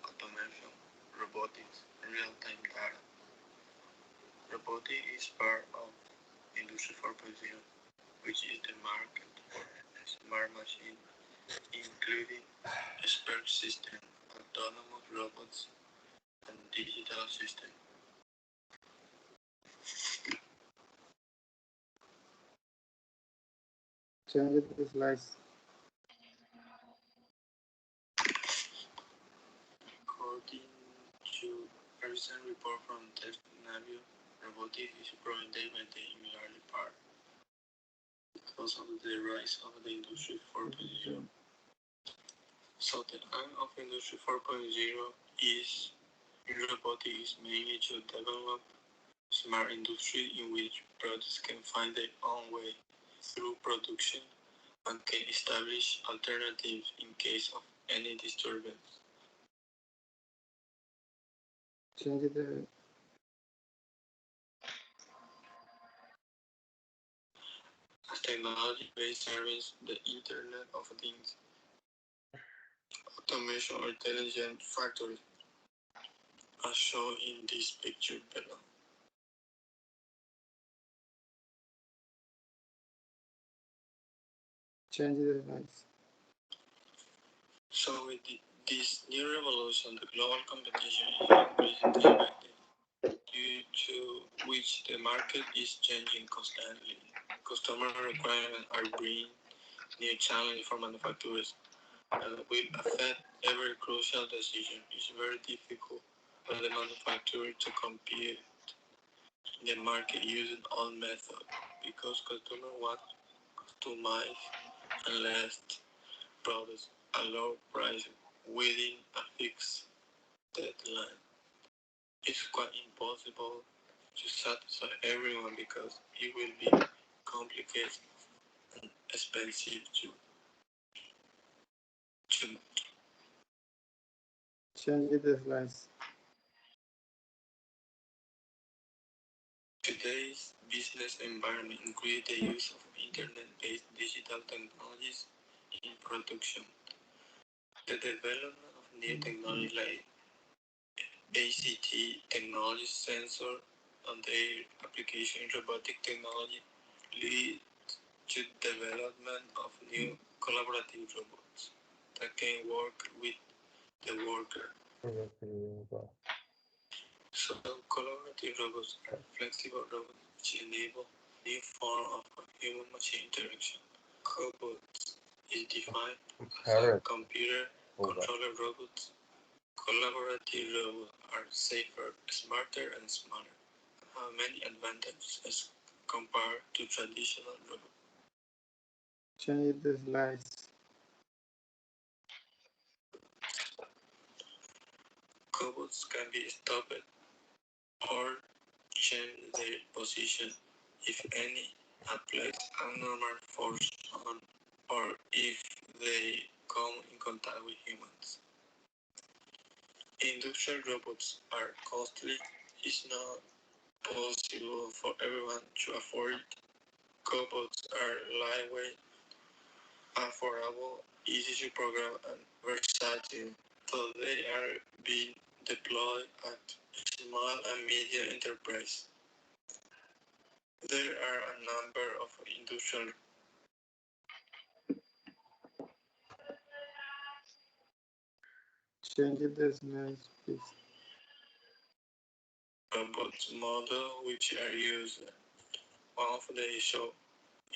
K: automation, robotics, and real-time data. Robotics is part of Industry 4.0, which is the market for smart machines, including expert systems, autonomous robots, and digital systems.
F: Change the slides.
K: According to a recent report from Navio, robotics is growing day by day in large part because of the rise of the Industry 4.0. So the aim of Industry 4.0 is in robotics is mainly to develop smart industry in which products can find their own way through production and can establish alternatives in case of any disturbance.
F: Change the
K: As technology-based service, the Internet of Things, automation or intelligent factory, as shown in this picture below.
F: change the slides.
K: So with this new revolution, the global competition is increasing day by day. due to which the market is changing constantly. Customer requirements are bringing new challenges for manufacturers and will affect every crucial decision. It's very difficult for the manufacturer to compete in the market using old methods because customers want customized and last products at low price within a fixed deadline. It's quite impossible to satisfy everyone because it will be complicated and expensive to
F: Change the slides.
K: today's business environment includes the use of internet-based digital technologies in production. The development of new technology like ACT technology, sensor, and their application in robotic technology lead to development of new collaborative robots that can work with the worker. So collaborative robots are flexible robots which enable new form of human-machine interaction. Cobots is defined as a computer-controlled robots. Collaborative robots are safer, smarter, and smarter, and have many advantages as compared to traditional robots.
F: Change the slides.
K: Cobots can be stopped or change their position if any applies abnormal force on or if they come in contact with humans. Industrial robots are costly. It's not possible for everyone to afford it. Cobots are lightweight, affordable, easy to program, and versatile, so they are being deployed at small and medium enterprise. There are a number of industrial
F: Change the slides, please.
K: robots model which are used. One of they show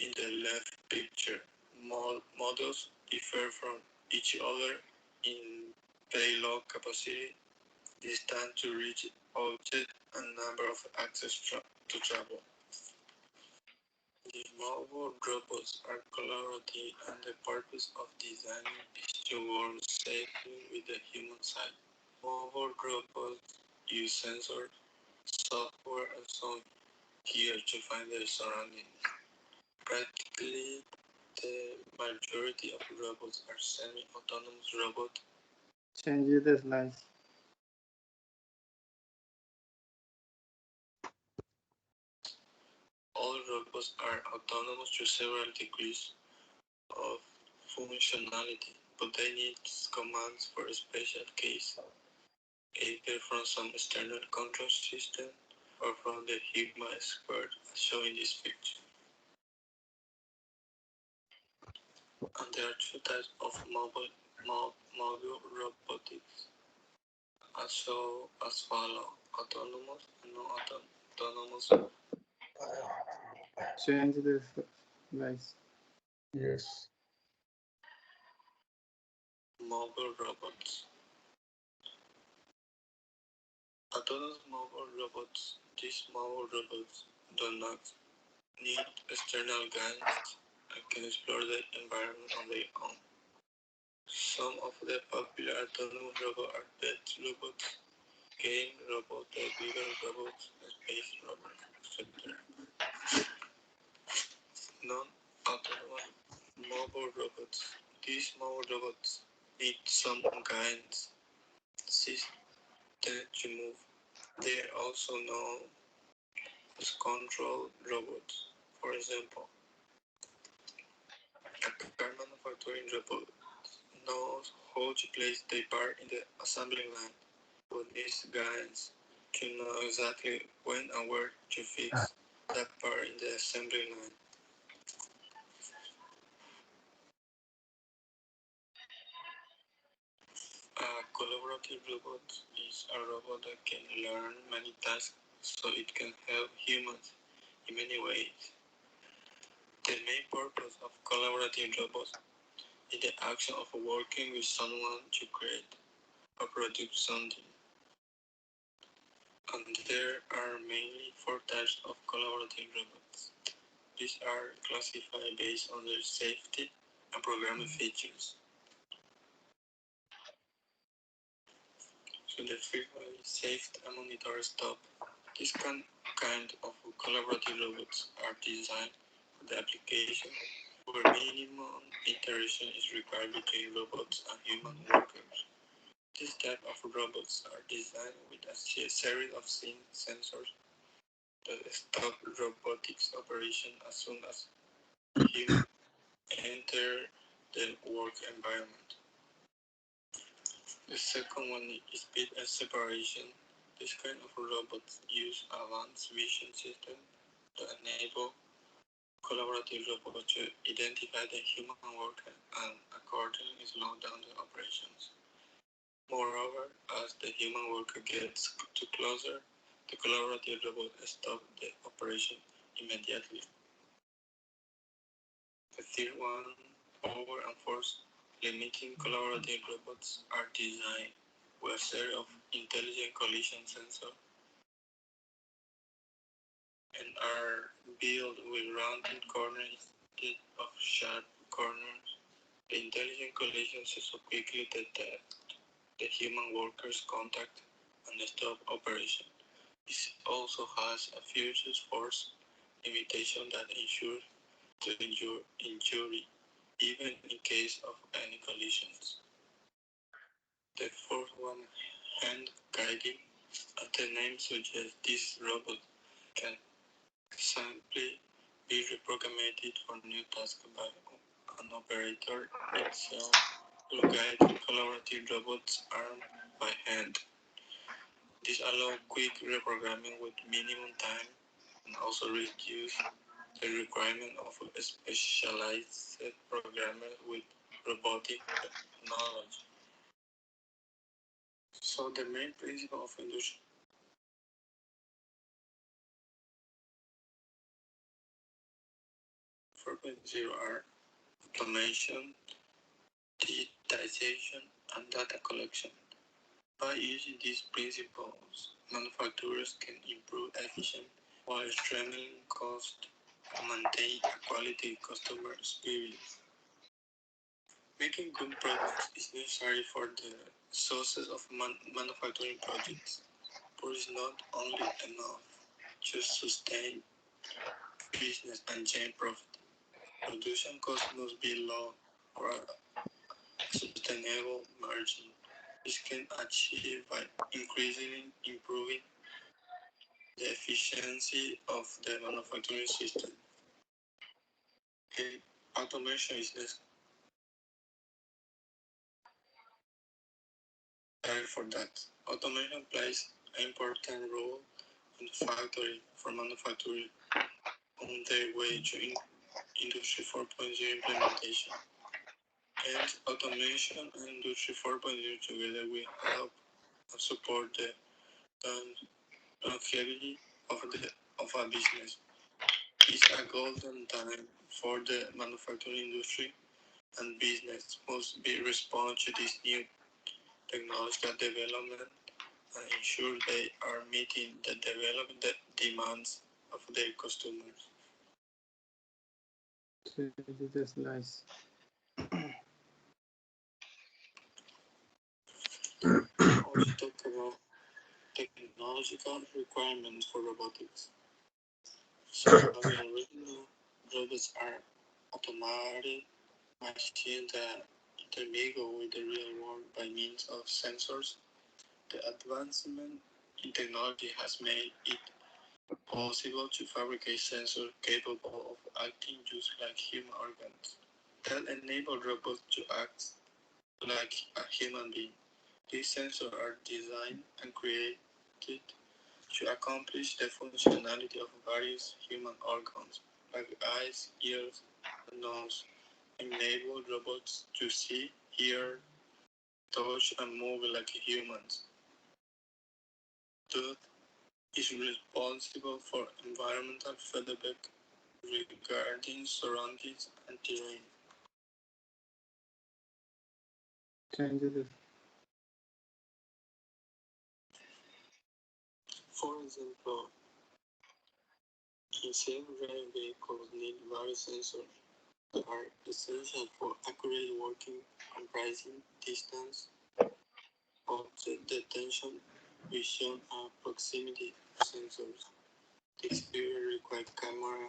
K: in the left picture. Models differ from each other in payload capacity, distance to reach object, and number of access to travel. The mobile robots are collaborative, and the purpose of designing is to work safely with the human side. Mobile robots use sensors, software, and some gear to find their surroundings. Practically, the majority of robots are semi-autonomous robots.
F: Change the slides.
K: All robots are autonomous to several degrees of functionality, but they need commands for a special case, either from some external control system or from the human expert as shown in this picture. And there are two types of mobile robotics, as follow: autonomous and non-autonomous.
F: Change the slides.
H: Yes.
K: Mobile robots. Autonomous mobile robots. These mobile robots do not need external guidance and can explore the environment on their own. Some of the popular autonomous robots are pet robots, game robots, vehicle robots, space robots, etc. Non-autonomous mobile robots. These mobile robots need some guidance system to move. They are also known as control robots. For example, a car manufacturing robot knows how to place the part in the assembly line, but needs guidance to know exactly when and where to fix that part in the assembly line. A collaborative robot is a robot that can learn many tasks so it can help humans in many ways. The main purpose of collaborative robots is the action of working with someone to create or produce something. And there are mainly 4 types of collaborative robots. These are classified based on their safety and programming features. So the first one is safety and monitor stop. This kind of collaborative robots are designed for the application where minimum interaction is required between robots and human workers. This type of robots are designed with a series of sensors that stop robotics operation as soon as humans enter the work environment. The second one is speed and separation. This kind of robots use advanced vision system to enable collaborative robots to identify the human worker and accordingly slow down the operations. Moreover, as the human worker gets too closer, the collaborative robot stops the operation immediately. The third one, power and force limiting collaborative robots are designed with a series of intelligent collision sensors and are built with rounded corners instead of sharp corners. The intelligent collision sensor quickly detect the human worker's contact and stop operation. This also has a future force limitation that ensures to injury even in case of any collisions. The fourth one, hand guiding. As the name suggests, this robot can simply be reprogrammed for new tasks by an operator itself to guide collaborative robots armed by hand. This allows quick reprogramming with minimum time and also reduce the requirement of a specialized programmer with robotic knowledge. So the main principle of Industry 4.0 are automation, digitization, and data collection. By using these principles, manufacturers can improve efficiency while streamlining cost and maintain a quality customer experience. Making good products is necessary for the success of manufacturing projects, but it's not only enough to sustain business and generate profit. Production costs must be low for a sustainable margin. This can achieve by improving the efficiency of the manufacturing system. And automation is necessary for that. Automation plays an important role in the factory for manufacturing on their way to Industry 4.0 implementation. And automation and Industry 4.0 together will help and support the longevity of a business. It's a golden time for the manufacturing industry, and business must be respond to this new technological development and ensure they are meeting the development demands of their customers.
F: Change the slides.
K: Also talk about technological requirements for robotics. So as we already know, robots are automated machines that intermingle with the real world by means of sensors. The advancement in technology has made it possible to fabricate sensors capable of acting just like human organs that enable robots to act like a human being. These sensors are designed and created to accomplish the functionality of various human organs like eyes, ears, and nose, enable robots to see, hear, touch and move like humans. Thus, is responsible for environmental feedback regarding surroundings and terrain. For example, in self-driving vehicles need various sensors that are essential for accurate working, comprising distance, object detection, vision, and proximity sensors. These areas require camera,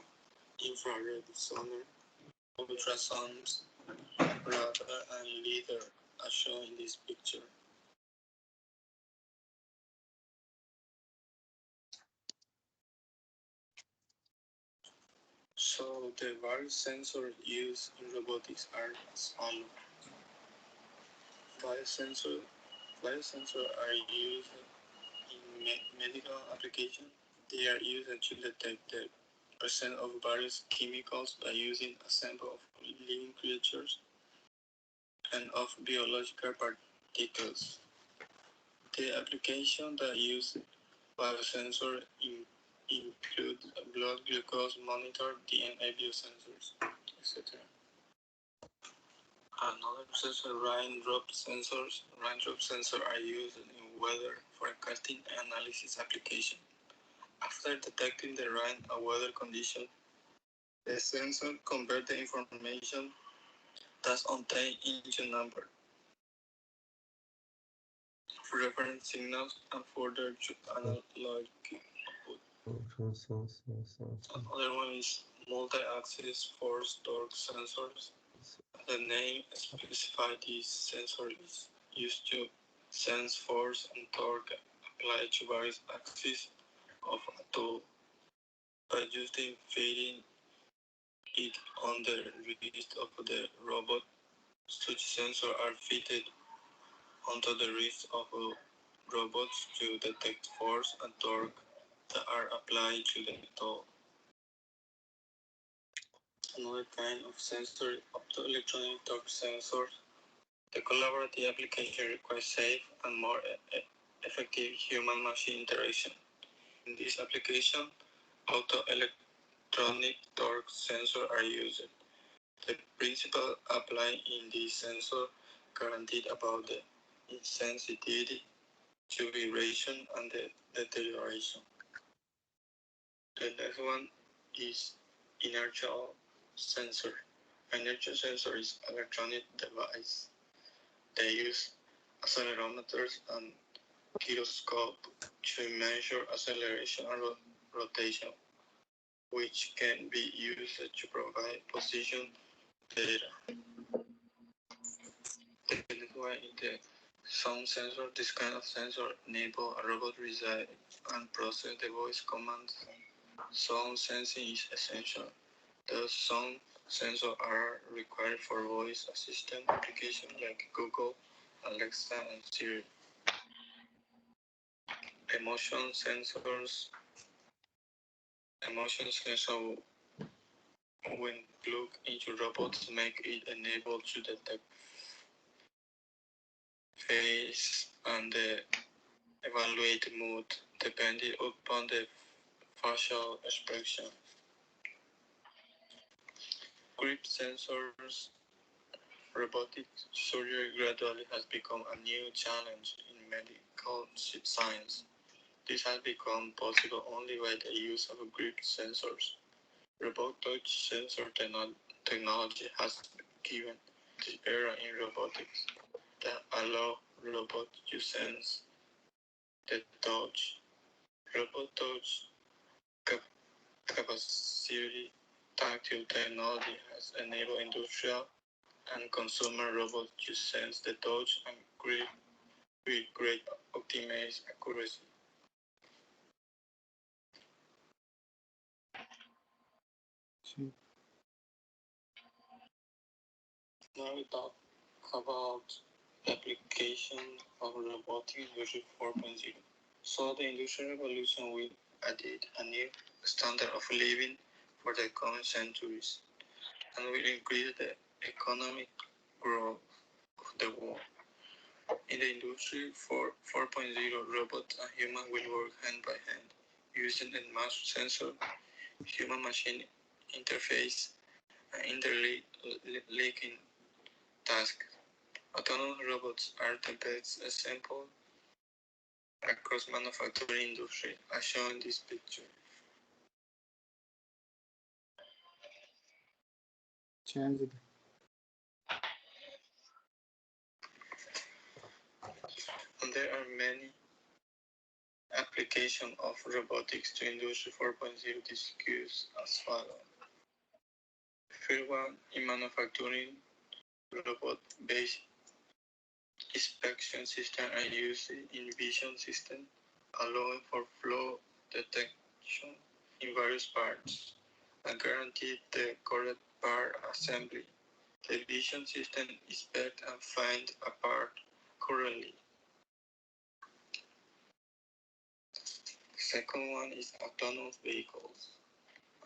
K: infrared sonar, ultrasounds, radar, and lidar, as shown in this picture. So the various sensors used in robotics are as follows. Biosensors are used in medical applications. They are used to detect the presence of various chemicals by using a sample of living creatures and of biological particles. The applications that use biosensors include blood glucose monitor, DNA biosensors, etc. Another sensor, raindrop sensors. Raindrop sensors are used in weather forecasting and analysis application. After detecting the rain or weather condition, the sensor converts the information that's obtained into number, reference signals, and further to analog output. Another one is multi-axis force torque sensors. The name specifies this sensor is used to sense force and torque applied to various axes of a tool. By using fitting it on the wrist of the robot, such sensors are fitted onto the wrist of robots to detect force and torque that are applied to the tool. Another kind of sensor, optoelectronic torque sensors. The collaborative application requires safe and more effective human-machine interaction. In this application, optoelectronic torque sensors are used. The principle applied in this sensor guaranteed about the insensitivity to vibration and the deterioration. The next one is inertial sensor. Inertial sensor is an electronic device. They use accelerometers and gyroscope to measure acceleration and rotation, which can be used to provide position data. The next one is the sound sensor. This kind of sensor enable a robot to receive and process the voice commands. Sound sensing is essential. The sound sensors are required for voice assistant applications like Google, Alexa, and Siri. Emotion sensors. Emotion sensor, when plugged into robots, make it enable to detect face and evaluate mood depending upon the facial expression. Grip sensors. Robotic surgery gradually has become a new challenge in medical science. This has become possible only by the use of grip sensors. Robot touch sensor technology has given this era in robotics that allow robots to sense the touch. Robot touch capacity tactile technology has enabled industrial and consumer robots to sense the touch and grip with great optimized accuracy. Now we talk about the application of robotics industry 4.0. So the industrial revolution will add a new standard of living for the coming centuries and will increase the economic growth of the world. In the industry 4.0, robots and humans will work hand by hand using advanced sensor, human-machine interface, and interlinking tasks. Autonomous robots are the best example across manufacturing industry, as shown in this picture.
I: Change it.
K: And there are many applications of robotics to Industry 4.0 discussed as follows. First one, in manufacturing, robot-based inspection systems are used in vision systems, allowing for flaw detection in various parts and guarantee the correct part assembly. The vision system inspects and finds a part correctly. Second one is autonomous vehicles.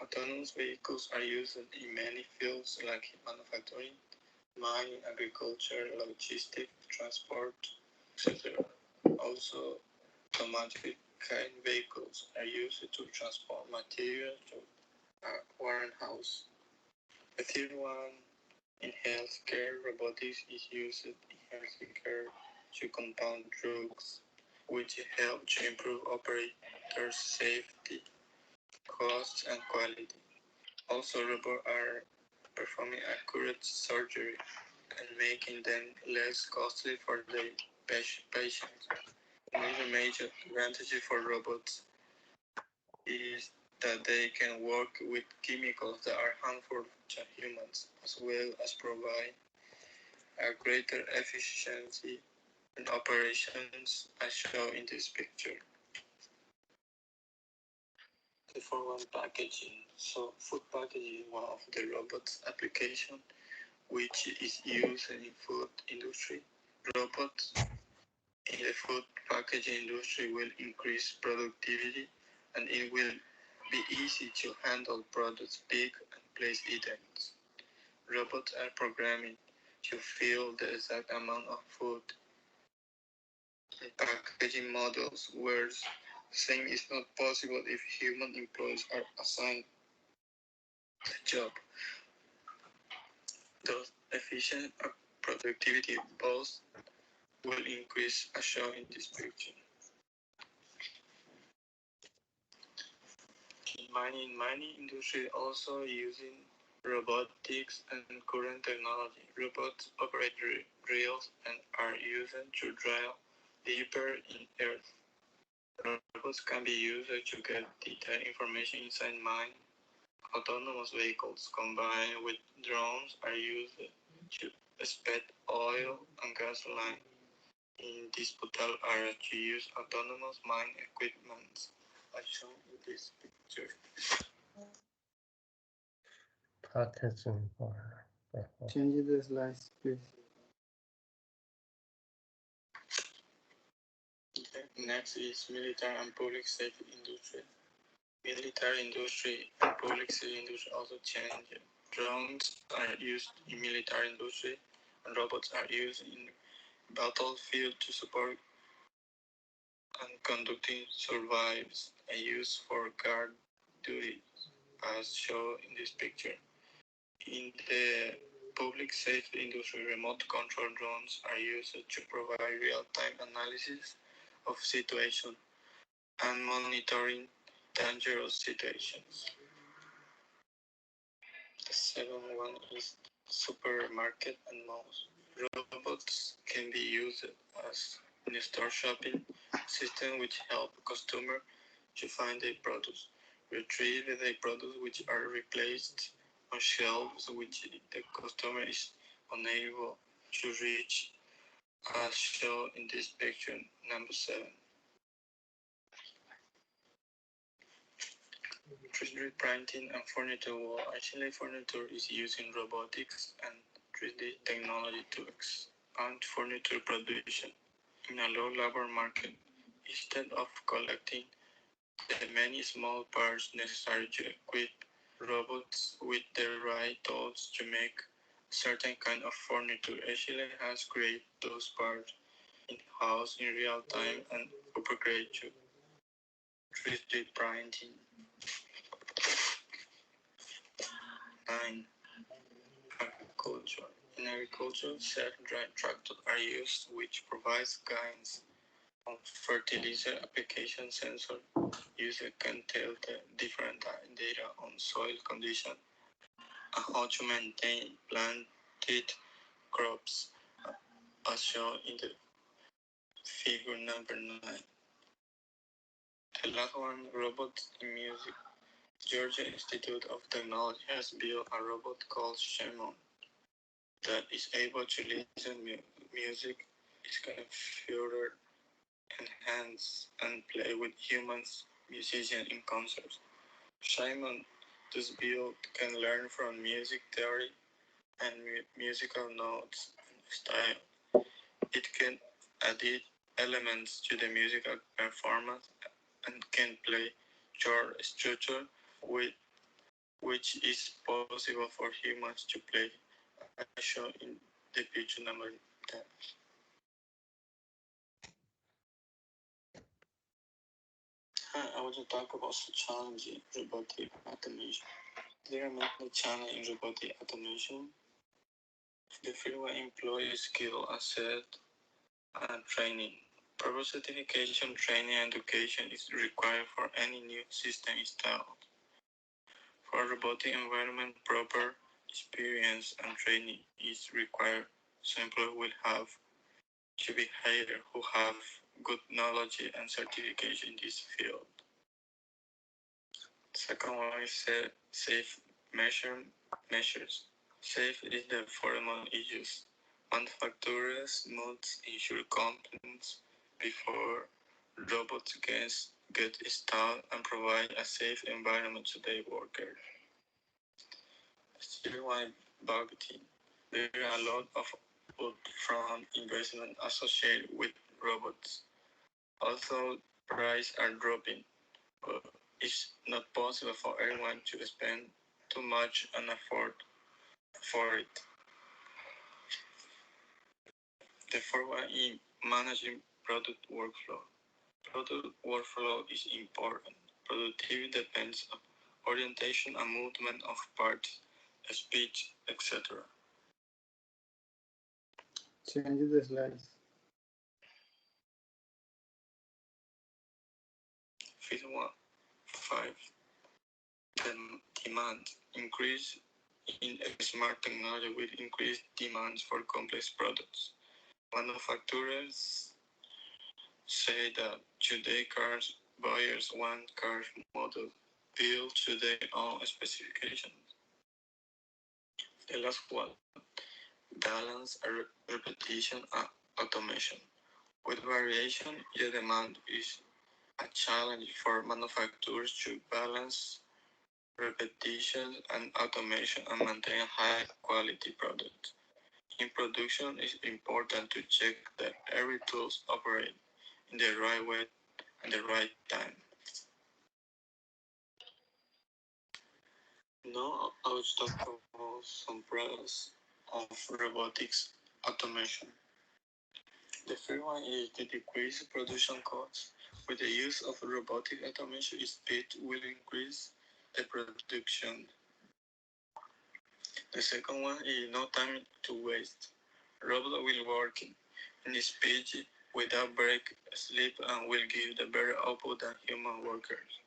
K: Autonomous vehicles are used in many fields like manufacturing, mining, agriculture, logistics, transport, etc. Also, automatic kind vehicles are used to transport materials to a warehouse. The third one, in healthcare, robotics is used in healthcare to compound drugs, which help to improve operator safety, costs, and quality. Also, robots are performing accurate surgery and making them less costly for the patients. Another major advantage for robots is that they can work with chemicals that are harmful to humans, as well as provide a greater efficiency in operations as shown in this picture. The forward packaging. So food packaging is one of the robot's application which is used in food industry. Robots in the food packaging industry will increase productivity and it will be easy to handle products, pick and place items. Robots are programmed to fill the exact amount of food in packaging models where same is not possible if human employees are assigned the job. Thus, efficient productivity both will increase as shown in this picture. In mining industry also using robotics and current technology. Robots operate drills and are used to drill deeper in earth. Robots can be used to get detailed information inside mine. Autonomous vehicles combined with drones are used to inspect oil and gas lines in disputed areas to use autonomous mine equipment, as shown in this picture.
A: Packaging for
I: Change the slides, please.
K: Next is military and public safety industry. Military industry and public safety industry also change. Drones are used in military industry and robots are used in battlefield to support and conducting survives and used for guard duty as shown in this picture. In the public safety industry, remote control drones are used to provide real-time analysis of situation and monitoring dangerous situations. The second one is supermarket and malls. Robots can be used as in-store shopping system which help customers to find their products, retrieve their products which are replaced on shelves which the customer is unable to reach, as shown in this picture number 7. 3D printing and furniture wall. Actually, furniture is using robotics and 3D technology to expand furniture production in a low labor market. Instead of collecting the many small parts necessary to equip robots with the right tools to make certain kind of furniture, Chile has created those parts in-house in real time and upgrade to 3D printing. 9. Agriculture. In agriculture, self-driving tractors are used, which provides guidance on fertilizer application sensor. User can tell the different data on soil condition and how to maintain planted crops, as shown in the figure number 9. The last one, robots in music. Georgia Institute of Technology has built a robot called Shimon that is able to listen music, is configured, enhance, and play with humans, musicians in concerts. Shimon, this build, can learn from music theory and musical notes and style. It can add elements to the musical performance and can play chord structure with which is possible for humans to play, as shown in the picture number 10. I want to talk about the challenge in robotic automation. There are many challenges in robotic automation. The field will employ skill asset and training. Proper certification, training, and education is required for any new system installed. For robotic environment, proper experience and training is required, so employees will have to be hired who have good knowledge and certification in this field. Second one is safe measures. Safe is the formal issues. Manufacturers must ensure compliance before robots get installed and provide a safe environment to their workers. Still one budgeting. There are a lot of upfront investment associated with robots. Although prices are dropping, but it's not possible for everyone to spend too much and afford it. The fourth one is managing product workflow. Product workflow is important. Productivity depends on orientation and movement of parts, speech, etc.
F: Change the slides.
K: Fifth one, 5. The demand increase in smart technology will increase demands for complex products. Manufacturers say that today cars buyers want car model built to their own specifications. The last one, balance repetition and automation. With variation, the demand is a challenge for manufacturers to balance repetition and automation and maintain high quality products. In production, it's important to check that every tool operates in the right way and the right time. Now I will talk about some pros of robotics automation. The first one is to decrease production costs. With the use of robotic automation, speed will increase the production. The second one is no time to waste. Robot will work in speed without break, sleep, and will give the better output than human workers.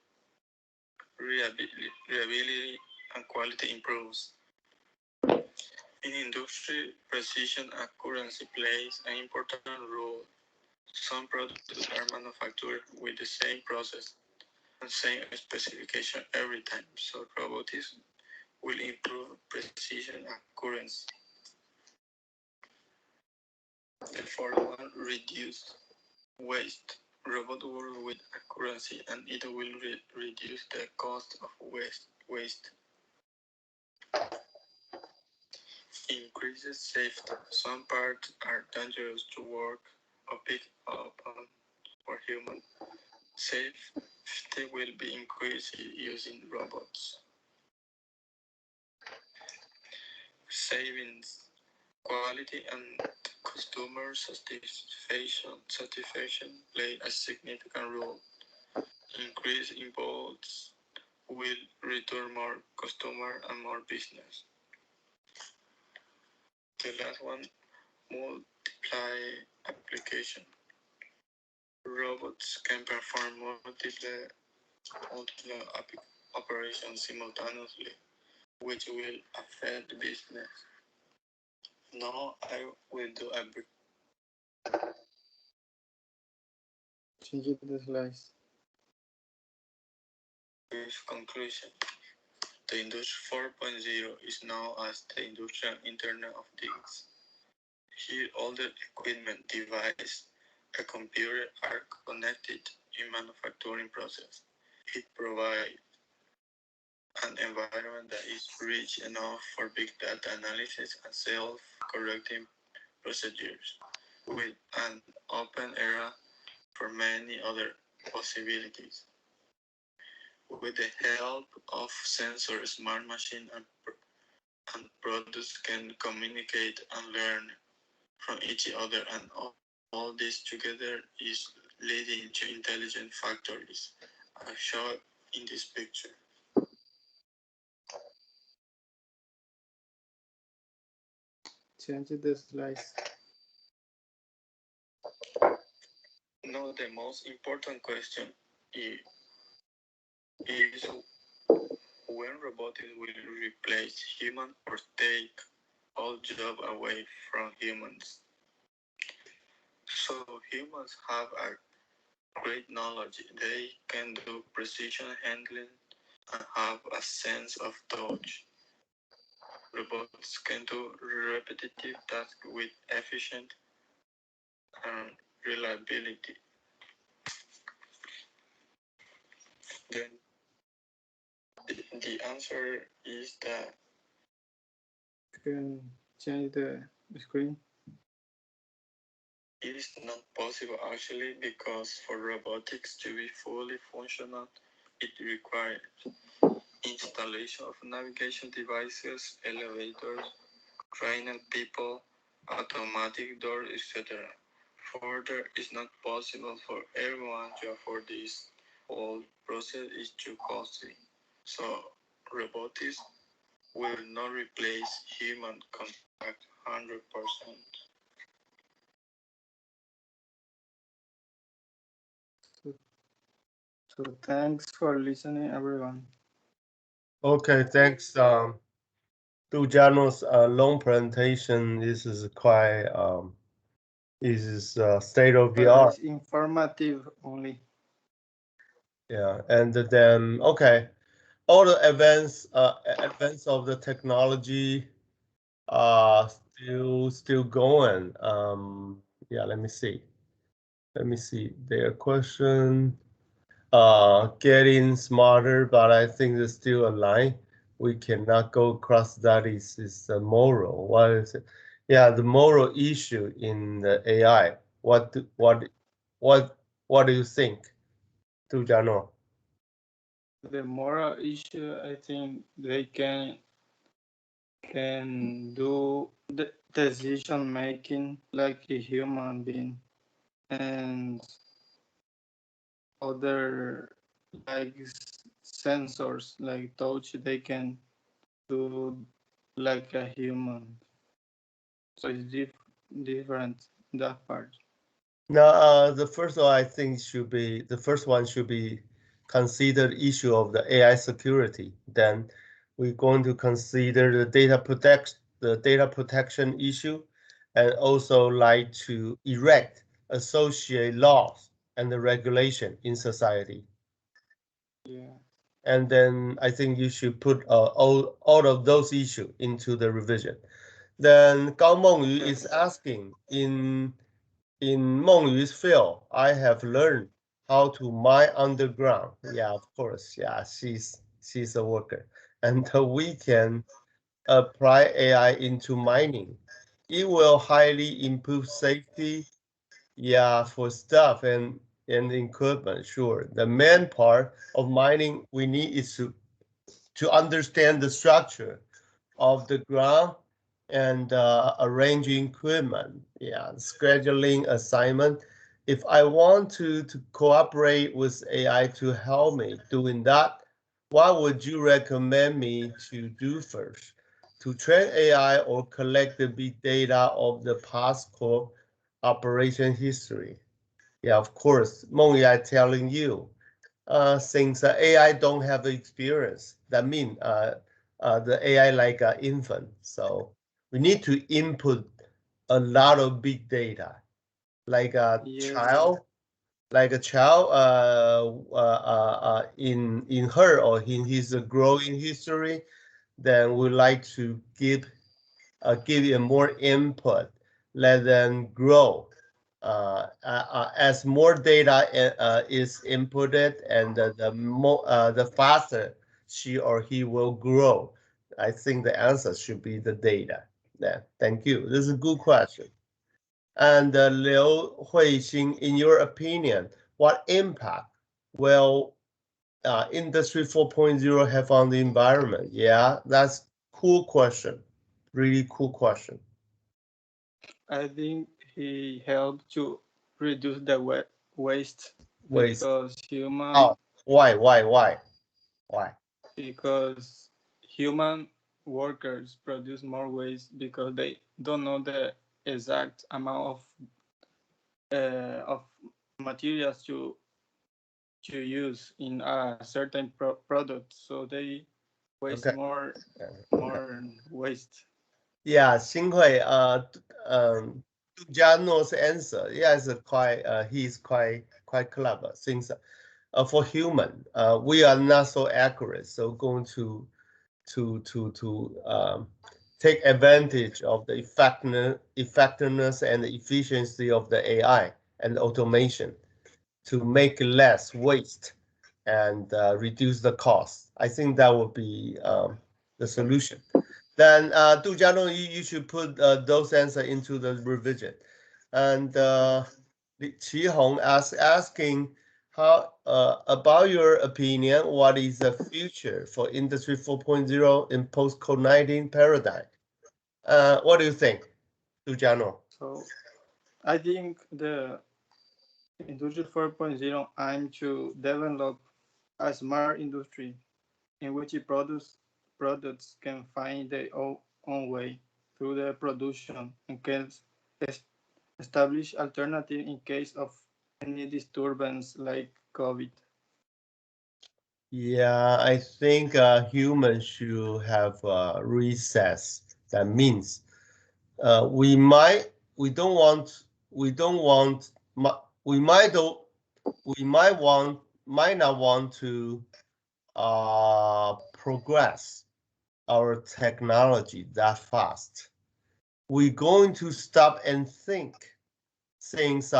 K: Reliability and quality improves. In industry, precision accuracy plays an important role. Some products are manufactured with the same process and same specification every time, so robotics will improve precision and accuracy. The fourth one, reduce waste. Robot work with accuracy and it will reduce the cost of waste. Increases safety. Some parts are dangerous to work or pick up on for humans. Safety will be increased using robots. Savings. Quality and Customer satisfaction play a significant role. Increased imports will return more customer and more business. The last one, multiply application. Robots can perform multiple operations simultaneously, which will affect the business. Now I will do a brief
F: Change it to the slides.
K: conclusion. The Industry 4.0 is known as the Industrial Internet of Things. Here, all the equipment, device, a computer are connected in manufacturing process. It provides an environment that is rich enough for big data analysis and self-correcting procedures, with an open era for many other possibilities. With the help of sensors, smart machines and products can communicate and learn from each other, and all this together is leading to intelligent factories, as shown in this picture.
F: Change it to the slides.
K: Now the most important question is when robotics will replace humans or take all jobs away from humans. So humans have a great knowledge. They can do precision handling and have a sense of touch. Robots can do repetitive tasks with efficient and reliability. Then the answer is that
F: Can change the screen.
K: it is not possible actually, because for robotics to be fully functional, it requires installation of navigation devices, elevators, training people, automatic doors, etc. Further, it's not possible for everyone to afford this. Whole process is too costly. So robotics will not replace human contact 100%.
F: So thanks for listening, everyone.
A: Okay, thanks. Dujano's long presentation. This is quite this is state of the art.
F: It's informative only.
A: Yeah, and then okay, all the advance of the technology still going. Yeah, let me see their question. Getting smarter, but I think there's still a line we cannot go across. That is the moral. What is it? Yeah, the moral issue in the AI. What do you think, Tujano?
F: The moral issue, I think they can do the decision making like a human being, and other like sensors like touch, they can do like a human. So it's different, that part.
A: Now, the first one I think should be considered issue of the AI security. Then we're going to consider the data protection issue, and also like to erect associate laws and the regulation in society.
F: Yeah.
A: And then I think you should put all of those issues into the revision. Then Gao Mengyu is asking, in Mengyu's field, I have learned how to mine underground. Yeah, of course. Yeah, she's a worker, and we can apply AI into mining. It will highly improve safety. Yeah, for staff and equipment. Sure. The main part of mining we need is to understand the structure of the ground and arranging equipment, yeah, scheduling assignment. If I want to cooperate with AI to help me doing that, what would you recommend me to do first? To train AI or collect the big data of the past core operation history? Yeah, of course, Meng I telling you, since AI don't have experience, that means the AI like an infant. So we need to input a lot of big data, like a child, in her or in his growing history. Then we like to give it more input, let them grow. As more data is inputted, and the faster she or he will grow. I think the answer should be the data. Yeah, thank you. This is a good question. And Liu Huixing, in your opinion, what impact will Industry 4.0 have on the environment? Yeah, that's cool question. Really cool question.
F: I think he helped to reduce the waste
A: Waste.
F: because human.
A: Oh, why?
F: Because human workers produce more waste because they don't know the exact amount of materials to use in a certain product, so they waste more waste.
A: Yeah, 幸会 Jano's answer, yes, he's quite clever. Since for human, we are not so accurate, so going to take advantage of the effectiveness and the efficiency of the AI and automation to make less waste and reduce the cost. I think that would be the solution. Then Dujano, you should put those answers into the revision. And Qi Hong asking how about your opinion, what is the future for Industry 4.0 in post-COVID-19 paradigm? What do you think, Dujano?
F: So I think the Industry 4.0 aims to develop a smart industry in which products can find their own way through the production and can establish alternatives in case of any disturbance like COVID.
A: Yeah, I think humans should have recess. That means we might not want to progress our technology that fast. We're going to stop and think, since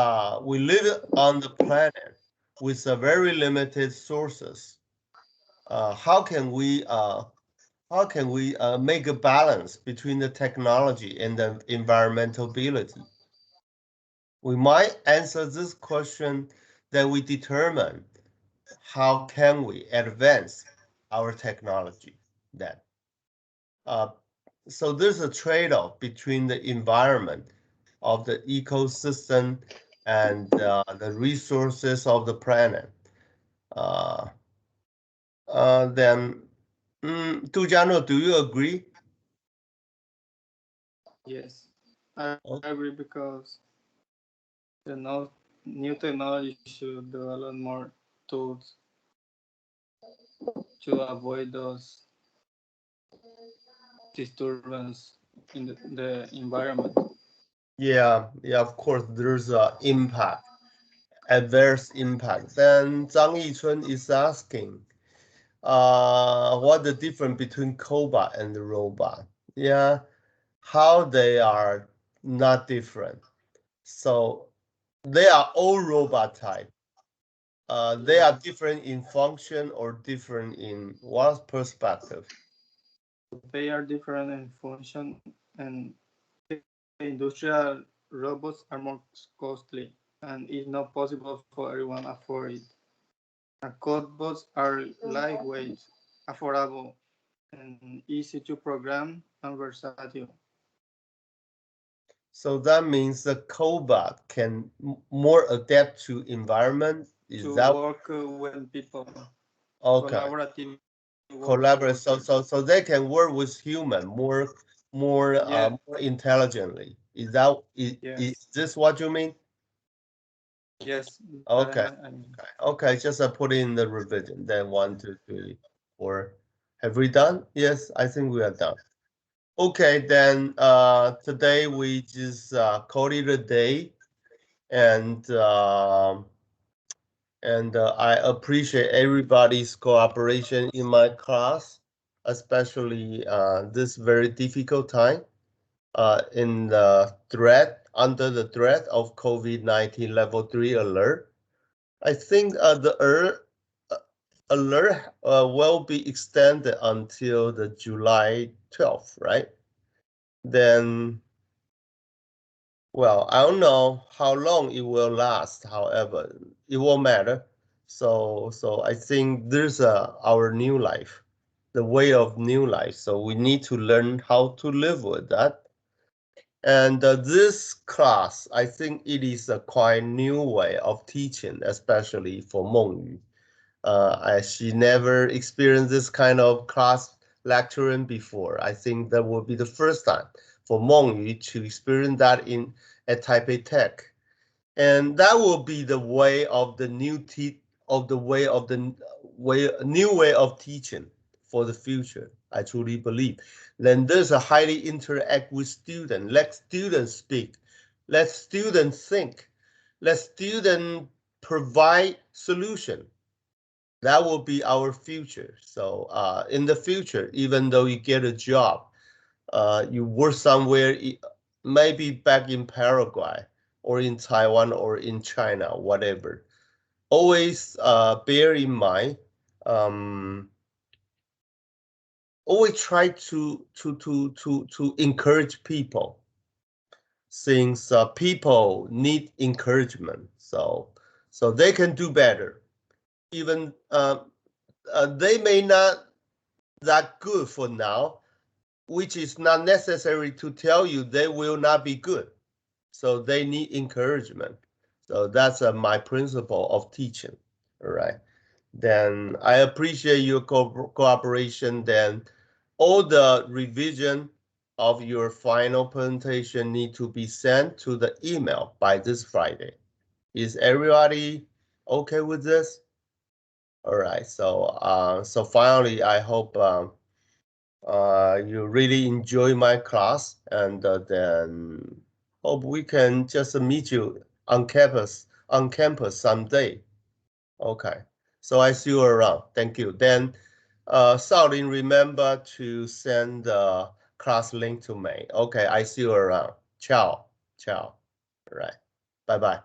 A: we live on the planet with very limited sources. How can we make a balance between the technology and the environmental ability? We might answer this question, then we determine how can we advance our technology then. So there's a trade-off between the environment of the ecosystem and the resources of the planet. Then, Tujano, do you agree?
F: Yes, I agree because the new technology should develop more tools to avoid those disturbance in the environment.
A: Yeah, of course, there's a impact, adverse impact. Then Zhang Yichun is asking, what the difference between cobot and the robot? Yeah, how they are not different. So they are all robot type. They are different in function or different in what perspective?
F: They are different in function, and the industrial robots are more costly, and it's not possible for everyone to afford it. And cobots are lightweight, affordable, and easy to program and versatile.
A: So that means the cobot can more adapt to environment. Is
F: to
A: that
F: work with people?
A: okay?
F: Collaborative.
A: Collaborate. So they can work with human more more intelligently. Is that is this what you mean?
F: Yes.
A: Okay. Okay. Just put in the revision. Then 1, 2, 3, 4. Have we done? Yes, I think we are done. Okay, then today we just call it a day, and I appreciate everybody's cooperation in my class, especially this very difficult time in the threat under the threat of COVID-19 level 3 alert. I think the alert will be extended until the July 12th, right? Then, well, I don't know how long it will last. However, it won't matter. So I think there's our new life, the way of new life. So we need to learn how to live with that. And this class, I think it is a quite new way of teaching, especially for Mengyu. She never experienced this kind of class lecturing before. I think that will be the first time for Mengyu to experience that at Taipei Tech. And that will be the way of the new new way of teaching for the future. I truly believe. Then there's a highly interact with students. Let students speak. Let students think. Let students provide solution. That will be our future. So in the future, even though you get a job, you work somewhere, maybe back in Paraguay or in Taiwan or in China, whatever. Always bear in mind, always try to encourage people, since people need encouragement, so they can do better. Even they may not that good for now, which is not necessary to tell you they will not be good. So they need encouragement. So that's my principle of teaching. All right. Then I appreciate your cooperation. Then all the revision of your final presentation need to be sent to the email by this Friday. Is everybody okay with this? All right. So finally, I hope you really enjoy my class, and then hope we can just meet you on campus someday. Okay, so I see you around. Thank you. Then Shaolin, remember to send the class link to me. Okay, I see you around. Ciao. All right. Bye-bye.